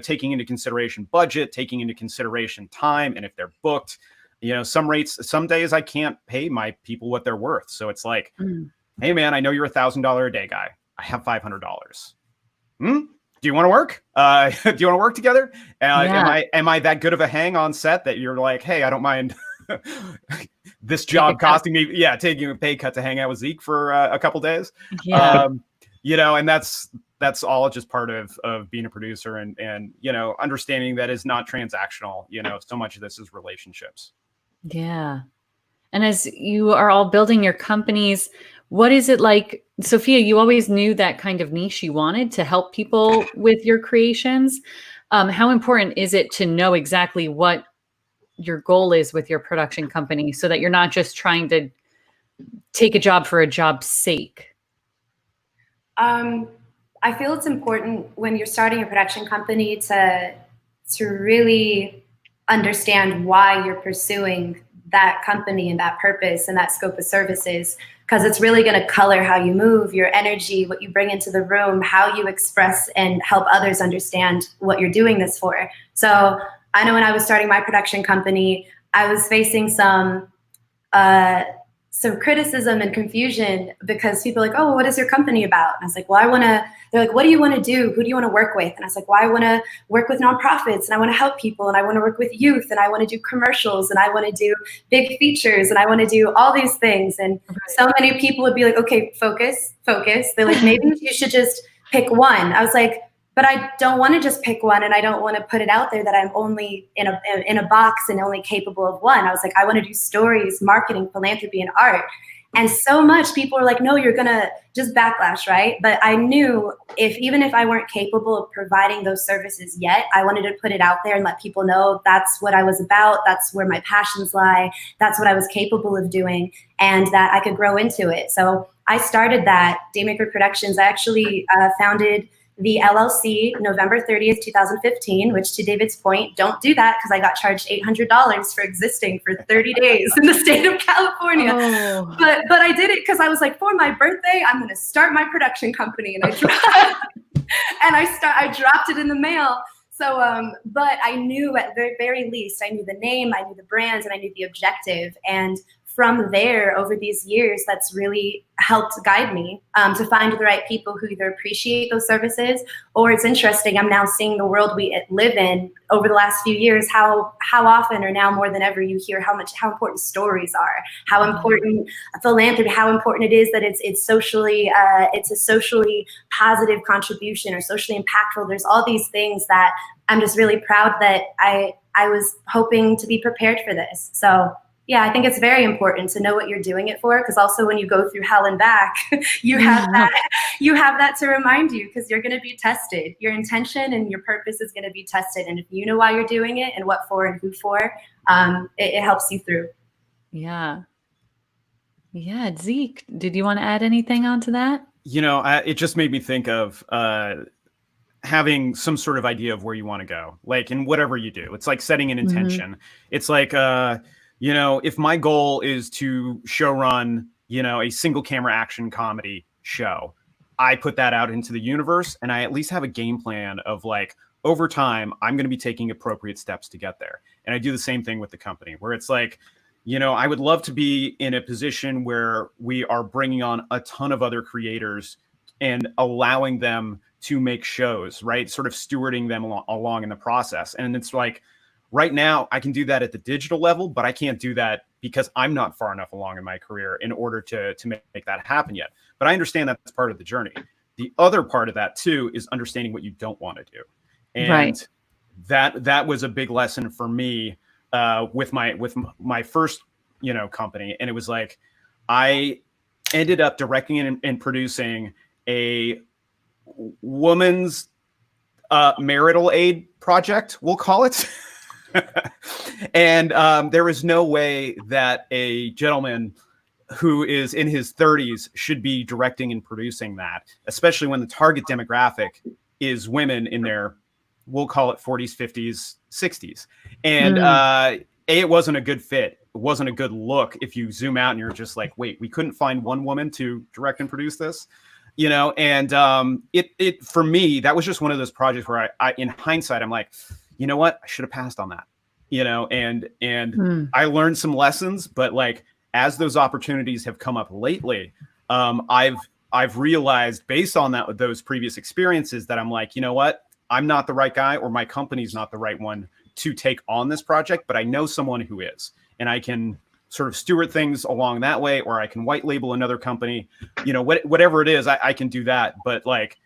Speaker 4: taking into consideration budget, taking into consideration time, and if they're booked, some days I can't pay my people what they're worth. So it's like, hey man, I know you're $1,000 a day guy. I have $500. Do you want to work? Do you want to work together? Am I that good of a hang on set that you're like, hey, I don't mind this job costing me, taking a pay cut to hang out with Zeke for a couple days. Yeah. And that's all just part of being a producer and understanding that is not transactional. So much of this is relationships.
Speaker 2: Yeah. And as you are all building your companies, what is it like, Sofia, you always knew that kind of niche you wanted to help people with your creations. How important is it to know exactly what your goal is with your production company so that you're not just trying to take a job for a job's sake?
Speaker 3: I feel it's important when you're starting a production company to really understand why you're pursuing that company and that purpose and that scope of services, because it's really going to color how you move, your energy, what you bring into the room, how you express and help others understand what you're doing this for. So I know when I was starting my production company, I was facing some criticism and confusion because people are like, oh, what is your company about? And I was like, well, they're like, what do you want to do? Who do you want to work with? And I was like, well, I want to work with nonprofits and I want to help people and I want to work with youth and I want to do commercials and I want to do big features and I want to do all these things. And so many people would be like, okay, focus. They're like, maybe you should just pick one. I was like, but I don't want to just pick one and I don't want to put it out there that I'm only in a box and only capable of one. I was like, I want to do stories, marketing, philanthropy, and art. And so much people were like, no, you're going to just backlash, right? But I knew even if I weren't capable of providing those services yet, I wanted to put it out there and let people know that's what I was about. That's where my passions lie. That's what I was capable of doing and that I could grow into it. So I started that, Daymaker Productions. I actually founded the LLC November 30th, 2015, which to David's point, don't do that because I got charged $800 for existing for 30 days in the state of California. Oh. But I did it because I was like, for my birthday, I'm going to start my production company. And I dropped it in the mail. So, but I knew at the very least, I knew the name, I knew the brands, and I knew the objective. And from there, over these years, that's really helped guide me to find the right people who either appreciate those services or it's interesting. I'm now seeing the world we live in over the last few years, how often or now more than ever you hear how important stories are, how important philanthropy, how important it is that it's a socially positive contribution or socially impactful. There's all these things that I'm just really proud that I was hoping to be prepared for this. So yeah, I think it's very important to know what you're doing it for, because also when you go through hell and back, you have that to remind you, because you're going to be tested. Your intention and your purpose is going to be tested, and if you know why you're doing it and what for and who for, it helps you through.
Speaker 2: Yeah. Zeke, did you want to add anything onto that?
Speaker 4: It just made me think of having some sort of idea of where you want to go, like in whatever you do. It's like setting an intention. Mm-hmm. It's like if my goal is to showrun, a single camera action comedy show, I put that out into the universe and I at least have a game plan of like, over time, I'm going to be taking appropriate steps to get there. And I do the same thing with the company where it's like, I would love to be in a position where we are bringing on a ton of other creators and allowing them to make shows, right? Sort of stewarding them along in the process. And it's like, right now, I can do that at the digital level, but I can't do that because I'm not far enough along in my career in order to make that happen yet. But I understand that's part of the journey. The other part of that, too, is understanding what you don't want to do. And that was a big lesson for me with my first, company. And it was like, I ended up directing and producing a woman's marital aid project, we'll call it. And there is no way that a gentleman who is in his 30s should be directing and producing that, especially when the target demographic is women in their, we'll call it 40s, 50s, 60s. And it wasn't a good fit. It wasn't a good look if you zoom out and you're just like, wait, we couldn't find one woman to direct and produce this, and it for me, that was just one of those projects where I in hindsight, I'm like, you know what? I should have passed on that, and I learned some lessons, but like, as those opportunities have come up lately, I've realized based on those previous experiences that I'm like, you know what? I'm not the right guy, or my company's not the right one to take on this project, but I know someone who is, and I can sort of steward things along that way, or I can white label another company, whatever it is, I can do that. But like,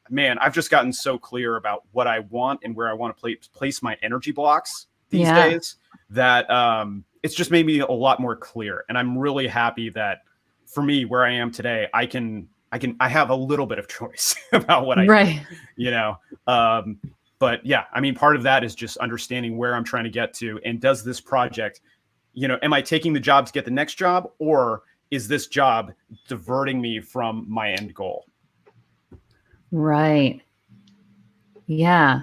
Speaker 4: man, I've just gotten so clear about what I want and where I want to place my energy blocks these days that it's just made me a lot more clear. And I'm really happy that for me, where I am today, I have a little bit of choice about what I do, but yeah, I mean, part of that is just understanding where I'm trying to get to. And does this project, am I taking the job to get the next job, or is this job diverting me from my end goal?
Speaker 2: Right. Yeah.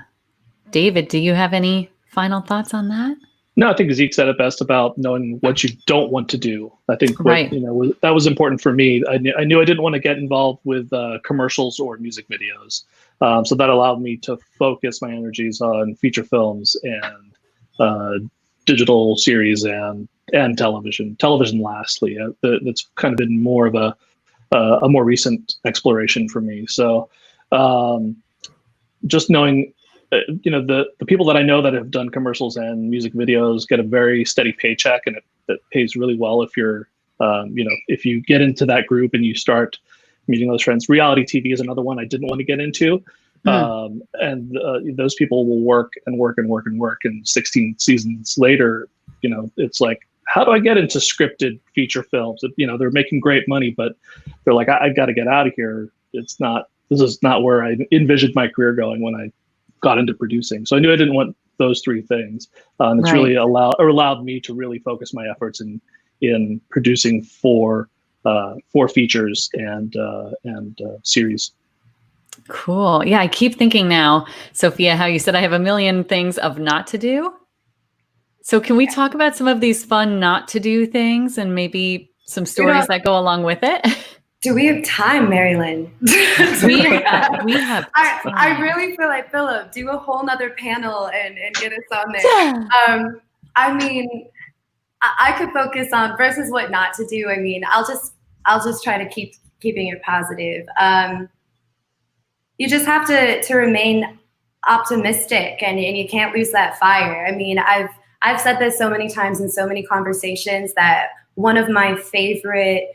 Speaker 2: David, do you have any final thoughts on that?
Speaker 5: No, I think Zeke said it best about knowing what you don't want to do. I think
Speaker 2: Right.
Speaker 5: that was important for me. I knew I didn't want to get involved with commercials or music videos. So that allowed me to focus my energies on feature films and digital series and television. Television, lastly, that's kind of been more of a more recent exploration for me. So just knowing, the people that I know that have done commercials and music videos get a very steady paycheck, and that pays really well if you're, if you get into that group and you start meeting those friends. Reality TV is another one I didn't want to get into. And those people will work and work and work and work. And 16 seasons later, it's like, how do I get into scripted feature films? They're making great money, but they're like, I've got to get out of here. This is not where I envisioned my career going when I got into producing. So I knew I didn't want those three things. And it's really allowed me to really focus my efforts in producing for features and series.
Speaker 2: Cool. Yeah, I keep thinking now, Sofia, how you said I have a million things of not to do. So can we talk about some of these fun not to do things and maybe some stories that go along with it?
Speaker 3: Do we have time, Marilyn?
Speaker 2: we have time.
Speaker 3: I really feel like, Philip, do a whole nother panel and get us on there. I mean, I could focus on versus what not to do. I mean, I'll just try to keeping it positive. You just have to remain optimistic, and you can't lose that fire. I mean, I've said this so many times in so many conversations that one of my favorite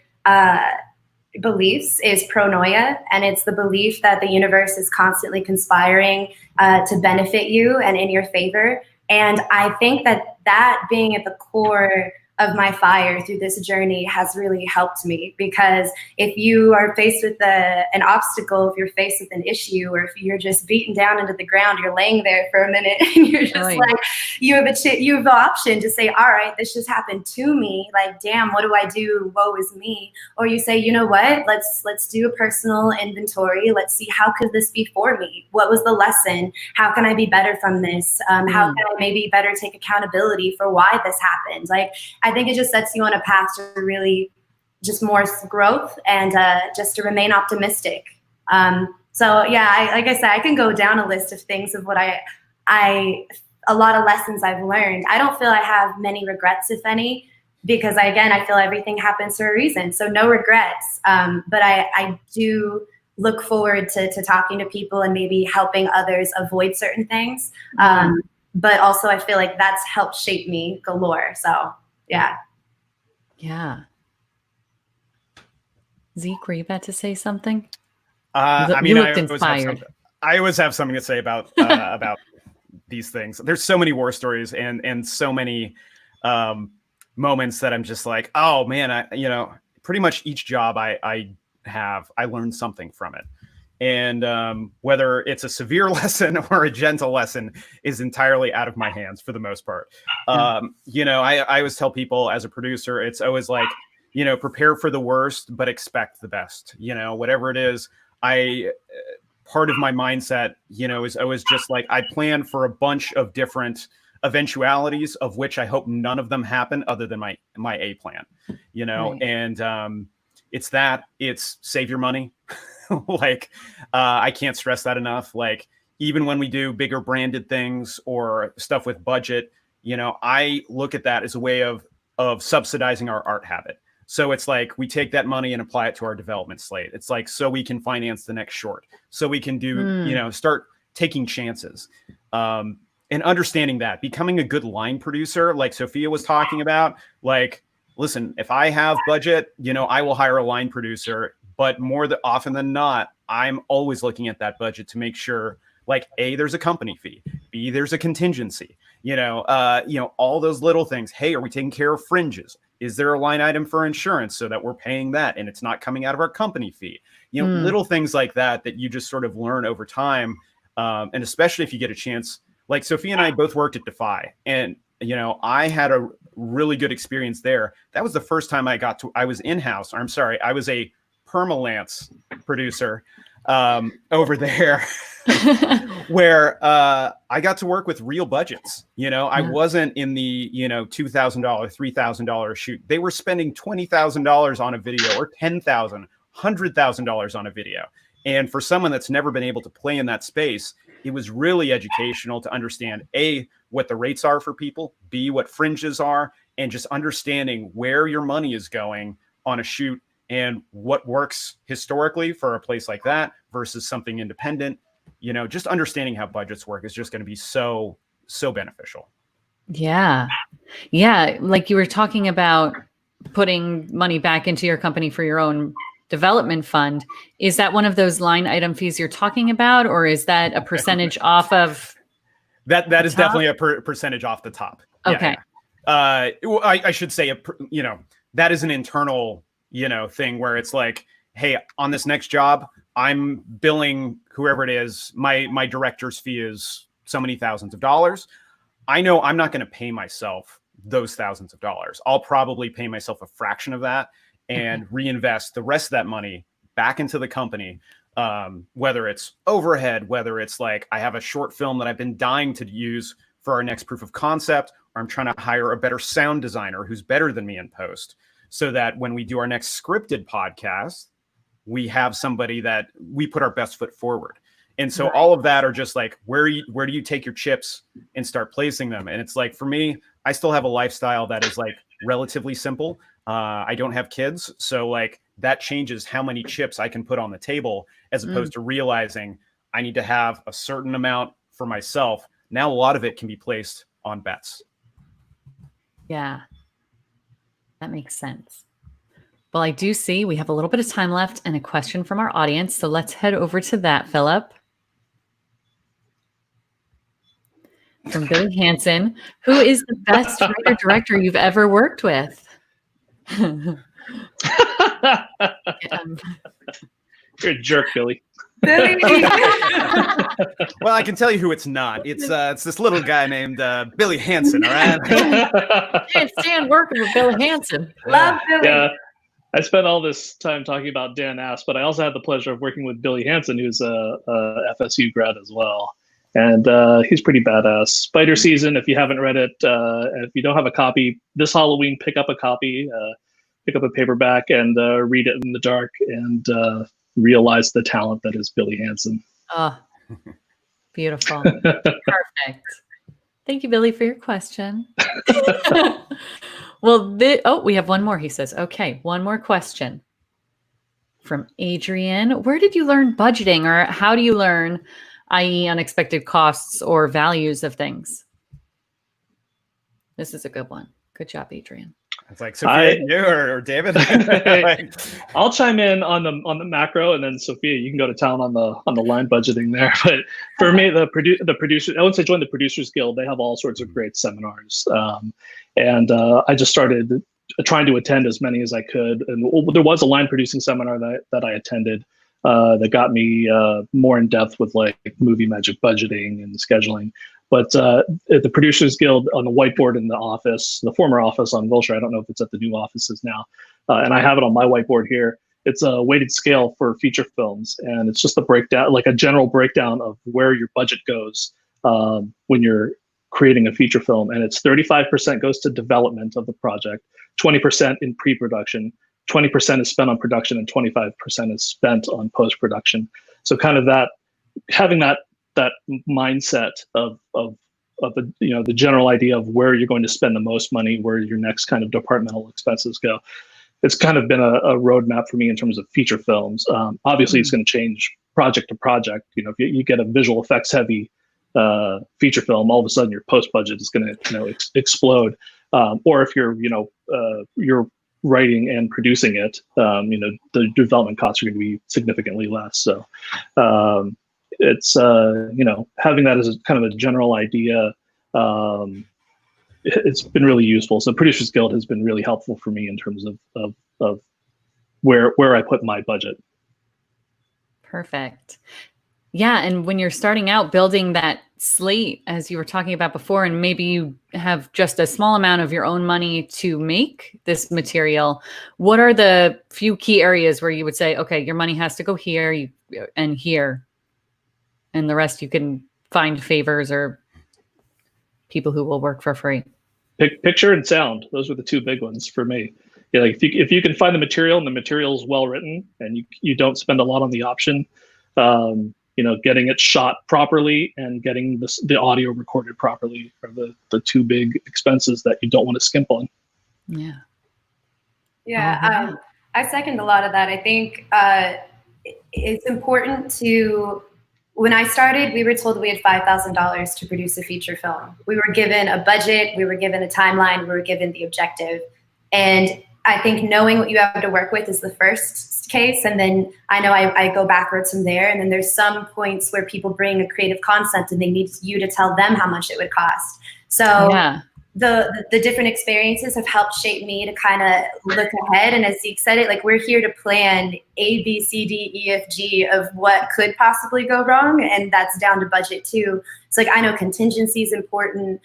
Speaker 3: beliefs is pronoia, and it's the belief that the universe is constantly conspiring to benefit you and in your favor. And I think that being at the core of my fire through this journey has really helped me, because if you are faced with an obstacle, if you're faced with an issue, or if you're just beaten down into the ground, you're laying there for a minute and you're just like, you have the option to say, all right, this just happened to me. Like, damn, what do I do? Woe is me. Or you say, you know what? Let's do a personal inventory. Let's see, how could this be for me? What was the lesson? How can I be better from this? How can I maybe better take accountability for why this happened? Like, I think it just sets you on a path to really just more growth and just to remain optimistic. So yeah, like I said, I can go down a list of things of what a lot of lessons I've learned. I don't feel I have many regrets, if any, because I feel everything happens for a reason. So no regrets. But I do look forward to talking to people and maybe helping others avoid certain things. But also I feel like that's helped shape me galore. So yeah.
Speaker 2: Yeah. Zeke, were you about to say something?
Speaker 4: You
Speaker 2: looked inspired.
Speaker 4: I always have something to say about these things. There's so many war stories and so many moments that I'm just like, oh man, pretty much each job I have, I learned something from it. And whether it's a severe lesson or a gentle lesson is entirely out of my hands for the most part. I always tell people as a producer, it's always like, prepare for the worst, but expect the best. Whatever it is, part of my mindset, is always just like, I plan for a bunch of different eventualities, of which I hope none of them happen other than my A plan,
Speaker 2: Right.
Speaker 4: And it's save your money. Like, I can't stress that enough. Like, even when we do bigger branded things or stuff with budget, I look at that as a way of subsidizing our art habit. So it's like, we take that money and apply it to our development slate. It's like, so we can finance the next short, so we can do, start taking chances. And understanding that, becoming a good line producer, like Sofia was talking about, like, listen, if I have budget, I will hire a line producer. But more often than not, I'm always looking at that budget to make sure, like, A, there's a company fee, B, there's a contingency, all those little things. Hey, are we taking care of fringes? Is there a line item for insurance so that we're paying that and it's not coming out of our company fee? Little things like that you just sort of learn over time. And especially if you get a chance, like Sofia and I both worked at DEFY, and I had a really good experience there. That was the first time I was in-house. I was a Permalance producer. over there. Where I got to work with real budgets. I wasn't in the $2,000, $3,000 shoot. They were spending $20,000 on a video, or $10,000, $100,000 on a video. And for someone that's never been able to play in that space, it was really educational to understand A, what the rates are for people, B, what fringes are, and just understanding where your money is going on a shoot and what works historically for a place like that versus something independent. Just understanding how budgets work is just going to be so beneficial.
Speaker 2: Yeah. Yeah. Like you were talking about putting money back into your company for your own development fund. Is that one of those line item fees you're talking about, or is that a percentage off of
Speaker 4: that is top? Definitely a percentage off the top.
Speaker 2: Okay.
Speaker 4: Yeah. I should say, that is an internal, thing where it's like, hey, on this next job, I'm billing whoever it is. My director's fee is so many thousands of dollars. I know I'm not going to pay myself those thousands of dollars. I'll probably pay myself a fraction of that and reinvest the rest of that money back into the company. Whether it's overhead, whether it's like I have a short film that I've been dying to use for our next proof of concept, or I'm trying to hire a better sound designer who's better than me in post, so that when we do our next scripted podcast, we have somebody that we put our best foot forward. And so all of that are just like, where do you take your chips and start placing them? And it's like, for me, I still have a lifestyle that is like relatively simple. I don't have kids. So like that changes how many chips I can put on the table, as opposed to realizing I need to have a certain amount for myself. Now, a lot of it can be placed on bets.
Speaker 2: Yeah, that makes sense. Well, I do see we have a little bit of time left and a question from our audience. So let's head over to that, Philip. From Billy Hansen, who is the best writer-director you've ever worked with?
Speaker 5: You're a jerk, Billy.
Speaker 3: Billy.
Speaker 4: Well, I can tell you who it's not. It's this little guy named Billy Hansen, all right?
Speaker 2: Can't stand working with Billy Hansen.
Speaker 3: Love Billy.
Speaker 5: Yeah. I spent all this time talking about Dan Ass, but I also had the pleasure of working with Billy Hansen, who's a FSU grad as well. And he's pretty badass. Spider Season, if you haven't read it, if you don't have a copy, this Halloween, pick up a copy, pick up a paperback and read it in the dark and realize the talent that is Billy Hansen.
Speaker 2: Oh, beautiful. Perfect. Thank you, Billy, for your question. Well, we have one more, he says. Okay, one more question from Adrian. Where did you learn budgeting, or how do you learn, i.e. unexpected costs or values of things? This is a good one. Good job, Adrian.
Speaker 4: It's like Sofia, you or David.
Speaker 5: I'll chime in on the macro, and then Sofia, you can go to town on the line budgeting there. But for me, the producer, once I joined the Producers Guild, they have all sorts of great seminars, and I just started trying to attend as many as I could. And there was a line producing seminar that I attended that got me more in depth with like movie magic budgeting and scheduling. But at the Producers Guild, on the whiteboard in the office, the former office on Wilshire, I don't know if it's at the new offices now, and I have it on my whiteboard here. It's a weighted scale for feature films, and it's just a breakdown, like a general breakdown of where your budget goes when you're creating a feature film. And it's 35% goes to development of the project, 20% in pre-production, 20% is spent on production, and 25% is spent on post-production. So kind of that, having that mindset of the general idea of where you're going to spend the most money, where your next kind of departmental expenses go. It's kind of been a roadmap for me in terms of feature films. Obviously, it's going to change project to project. You know, if you get a visual effects heavy feature film, all of a sudden your post budget is going to explode. Or if you're writing and producing it, the development costs are going to be significantly less. So it's having that as a kind of a general idea. It's been really useful. So Producers Guild has been really helpful for me in terms of where I put my budget.
Speaker 2: Perfect. Yeah, and when you're starting out building that slate, as you were talking about before, and maybe you have just a small amount of your own money to make this material, what are the few key areas where you would say, okay, your money has to go here and here, and the rest you can find favors or people who will work for free?
Speaker 5: Picture and sound. Those were the two big ones for me. Yeah, like if you can find the material and the material is well written and you don't spend a lot on the option, getting it shot properly and getting the audio recorded properly are the two big expenses that you don't want to skimp on.
Speaker 2: Yeah.
Speaker 3: Yeah, I second a lot of that. I think it's important to, when I started, we were told we had $5,000 to produce a feature film. We were given a budget, we were given a timeline, we were given the objective. And I think knowing what you have to work with is the first case. And then I know I go backwards from there. And then there's some points where people bring a creative concept and they need you to tell them how much it would cost. So
Speaker 2: yeah.
Speaker 3: The different experiences have helped shape me to kind of look ahead. And as Zeke said it, like, we're here to plan A, B, C, D, E, F, G of what could possibly go wrong. And that's down to budget too. It's like, I know contingency is important.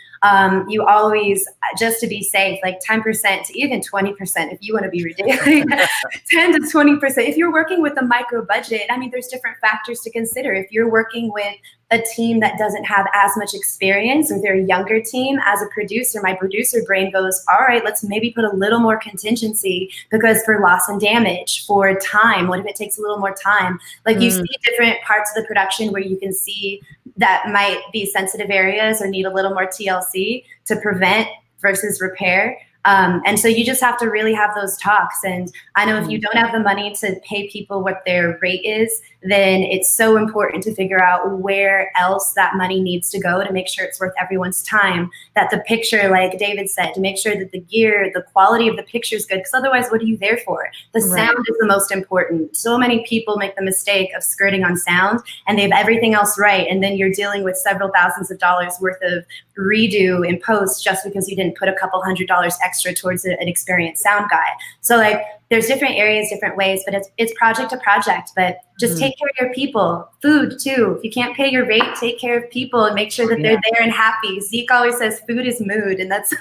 Speaker 3: You always, just to be safe, like 10% to even 20%, if you want to be ridiculous, 10 to 20%. If you're working with a micro budget, I mean, there's different factors to consider. If you're working with a team that doesn't have as much experience, or they're a younger team, as a producer, my producer brain goes, all right, let's maybe put a little more contingency, because for loss and damage, for time, what if it takes a little more time? Like you see different parts of the production where you can see that might be sensitive areas or need a little more TLC to prevent versus repair. And so you just have to really have those talks. And I know if you don't have the money to pay people what their rate is, then it's so important to figure out where else that money needs to go to make sure it's worth everyone's time. That the picture, like David said, to make sure that the gear, the quality of the picture is good. Because otherwise, what are you there for? The sound is the most important. So many people make the mistake of skirting on sound and they have everything else right. And then you're dealing with several thousands of dollars worth of redo in post just because you didn't put a couple $100 extra towards an experienced sound guy. So like, there's different areas, different ways, but it's project to project. But just take care of your people. Food too. If you can't pay your rate, take care of people and make sure that they're there and happy. Zeke always says food is mood, and that's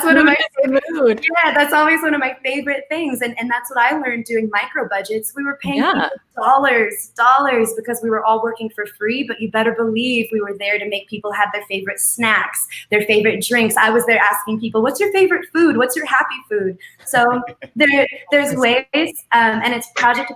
Speaker 3: one of my mood. Yeah, that's always one of my favorite things. And that's what I learned doing micro budgets. We were paying people dollars because we were all working for free, but you better believe we were there to make people have their favorite snacks, their favorite drinks. I was there asking people, what's your favorite food? What's your happy food? So there's ways, and it's project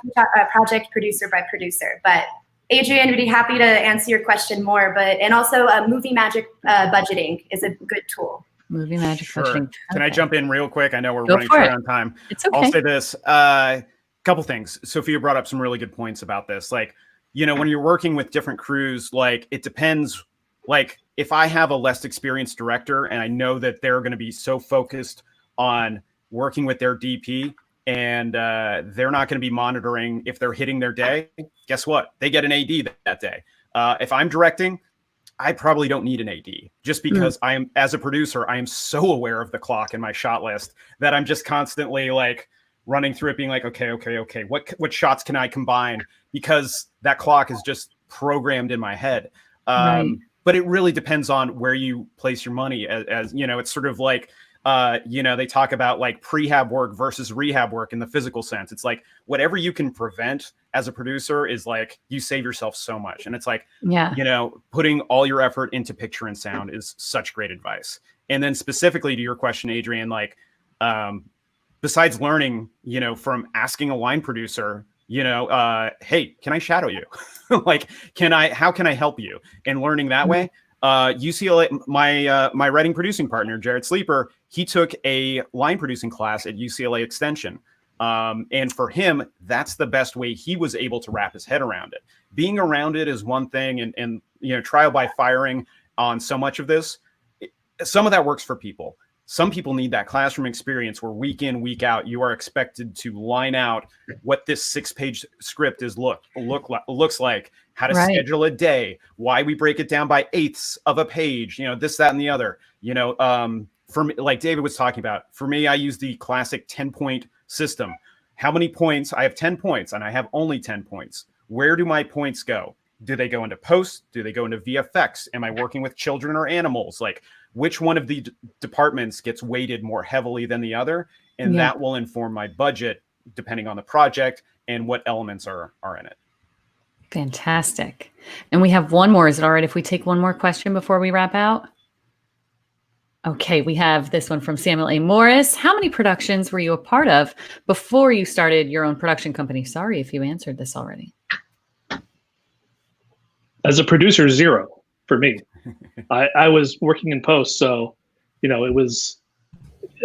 Speaker 3: producer by producer. But Adrian would be happy to answer your question more. And also Movie Magic budgeting is a good tool.
Speaker 2: Movie Magic budgeting.
Speaker 4: Can I jump in real quick? I know we're running short on time.
Speaker 2: It's okay.
Speaker 4: I'll say this. Couple things. Sophia brought up some really good points about this. Like, when you're working with different crews, like, it depends. Like, if I have a less experienced director and I know that they're going to be so focused on working with their DP and they're not going to be monitoring if they're hitting their day, guess what? They get an AD that day. If I'm directing, I probably don't need an AD, just because I am, as a producer, I am so aware of the clock in my shot list that I'm just constantly like running through it, being like, okay. What shots can I combine? Because that clock is just programmed in my head. But it really depends on where you place your money. As it's sort of like, they talk about like prehab work versus rehab work in the physical sense. It's like whatever you can prevent as a producer is like, you save yourself so much. And it's like, putting all your effort into picture and sound is such great advice. And then specifically to your question, Adrian, like, besides learning, from asking a line producer, hey, can I shadow you? Like, how can I help you? And learning that way. UCLA, my writing producing partner, Jared Sleeper, he took a line producing class at UCLA Extension. And for him, that's the best way he was able to wrap his head around it. Being around it is one thing, and trial by firing on so much of this, some of that works for people. Some people need that classroom experience where week in, week out, you are expected to line out what this 6-page script looks like, how to schedule a day, why we break it down by eighths of a page, this, that, and the other. For me, like David was talking about, for me, I use the classic 10-point system. How many points? I have 10 points and I have only 10 points. Where do my points go? Do they go into post? Do they go into VFX? Am I working with children or animals? Like, which one of the departments gets weighted more heavily than the other? And that will inform my budget depending on the project and what elements are in it.
Speaker 2: Fantastic. And we have one more. Is it all right if we take one more question before we wrap out? Okay, we have this one from Samuel A. Morris. How many productions were you a part of before you started your own production company? Sorry if you answered this already.
Speaker 5: As a producer, 0 for me. I was working in post, so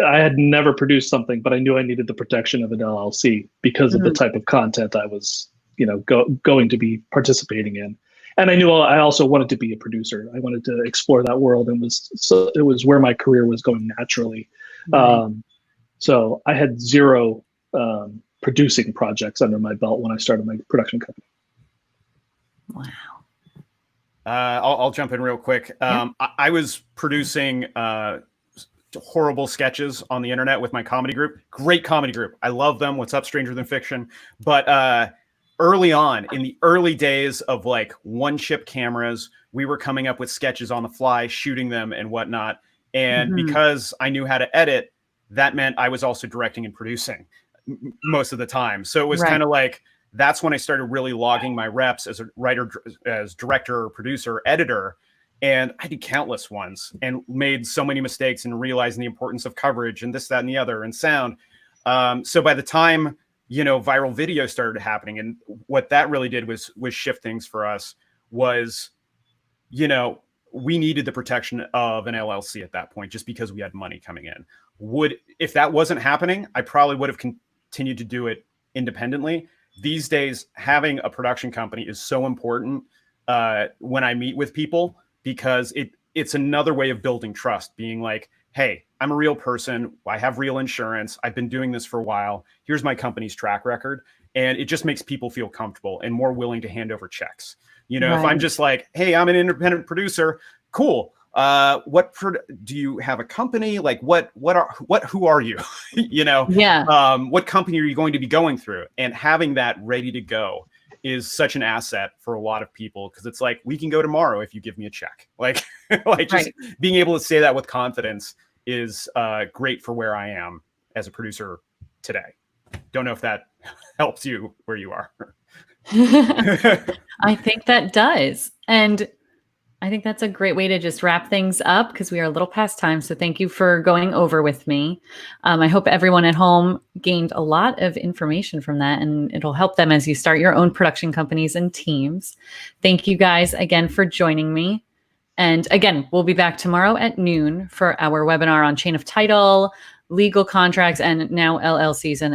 Speaker 5: I had never produced something, but I knew I needed the protection of an LLC because of the type of content I was, going to be participating in. And I knew I also wanted to be a producer. I wanted to explore that world, and it was where my career was going naturally. Right. So I had 0 producing projects under my belt when I started my production company.
Speaker 2: Wow.
Speaker 4: I'll jump in real quick. I was producing horrible sketches on the internet with my comedy group. Great comedy group. I love them. What's up, Stranger Than Fiction? But early on, in the early days of like one-chip cameras, we were coming up with sketches on the fly, shooting them and whatnot. And because I knew how to edit, that meant I was also directing and producing most of the time. So it was kind of like, that's when I started really logging my reps as a writer, as director, producer, editor. And I did countless ones and made so many mistakes and realizing the importance of coverage and this, that, and the other, and sound. So by the time, viral video started happening, and what that really did was shift things for us was, we needed the protection of an LLC at that point, just because we had money coming in. If that wasn't happening, I probably would have continued to do it independently. These days, having a production company is so important when I meet with people, because it's another way of building trust, being like, hey, I'm a real person. I have real insurance. I've been doing this for a while. Here's my company's track record. And it just makes people feel comfortable and more willing to hand over checks. If I'm just like, hey, I'm an independent producer. Cool. Do you have a company? Like who are you? What company are you going to be going through? And having that ready to go is such an asset for a lot of people, because it's like, we can go tomorrow if you give me a check. Like just being able to say that with confidence is great for where I am as a producer today. Don't know if that helps you where you are.
Speaker 2: I think that does. And I think that's a great way to just wrap things up, because we are a little past time. So thank you for going over with me. I hope everyone at home gained a lot of information from that, and it'll help them as you start your own production companies and teams. Thank you guys again for joining me. And again, we'll be back tomorrow at noon for our webinar on chain of title, legal contracts, and now LLCs and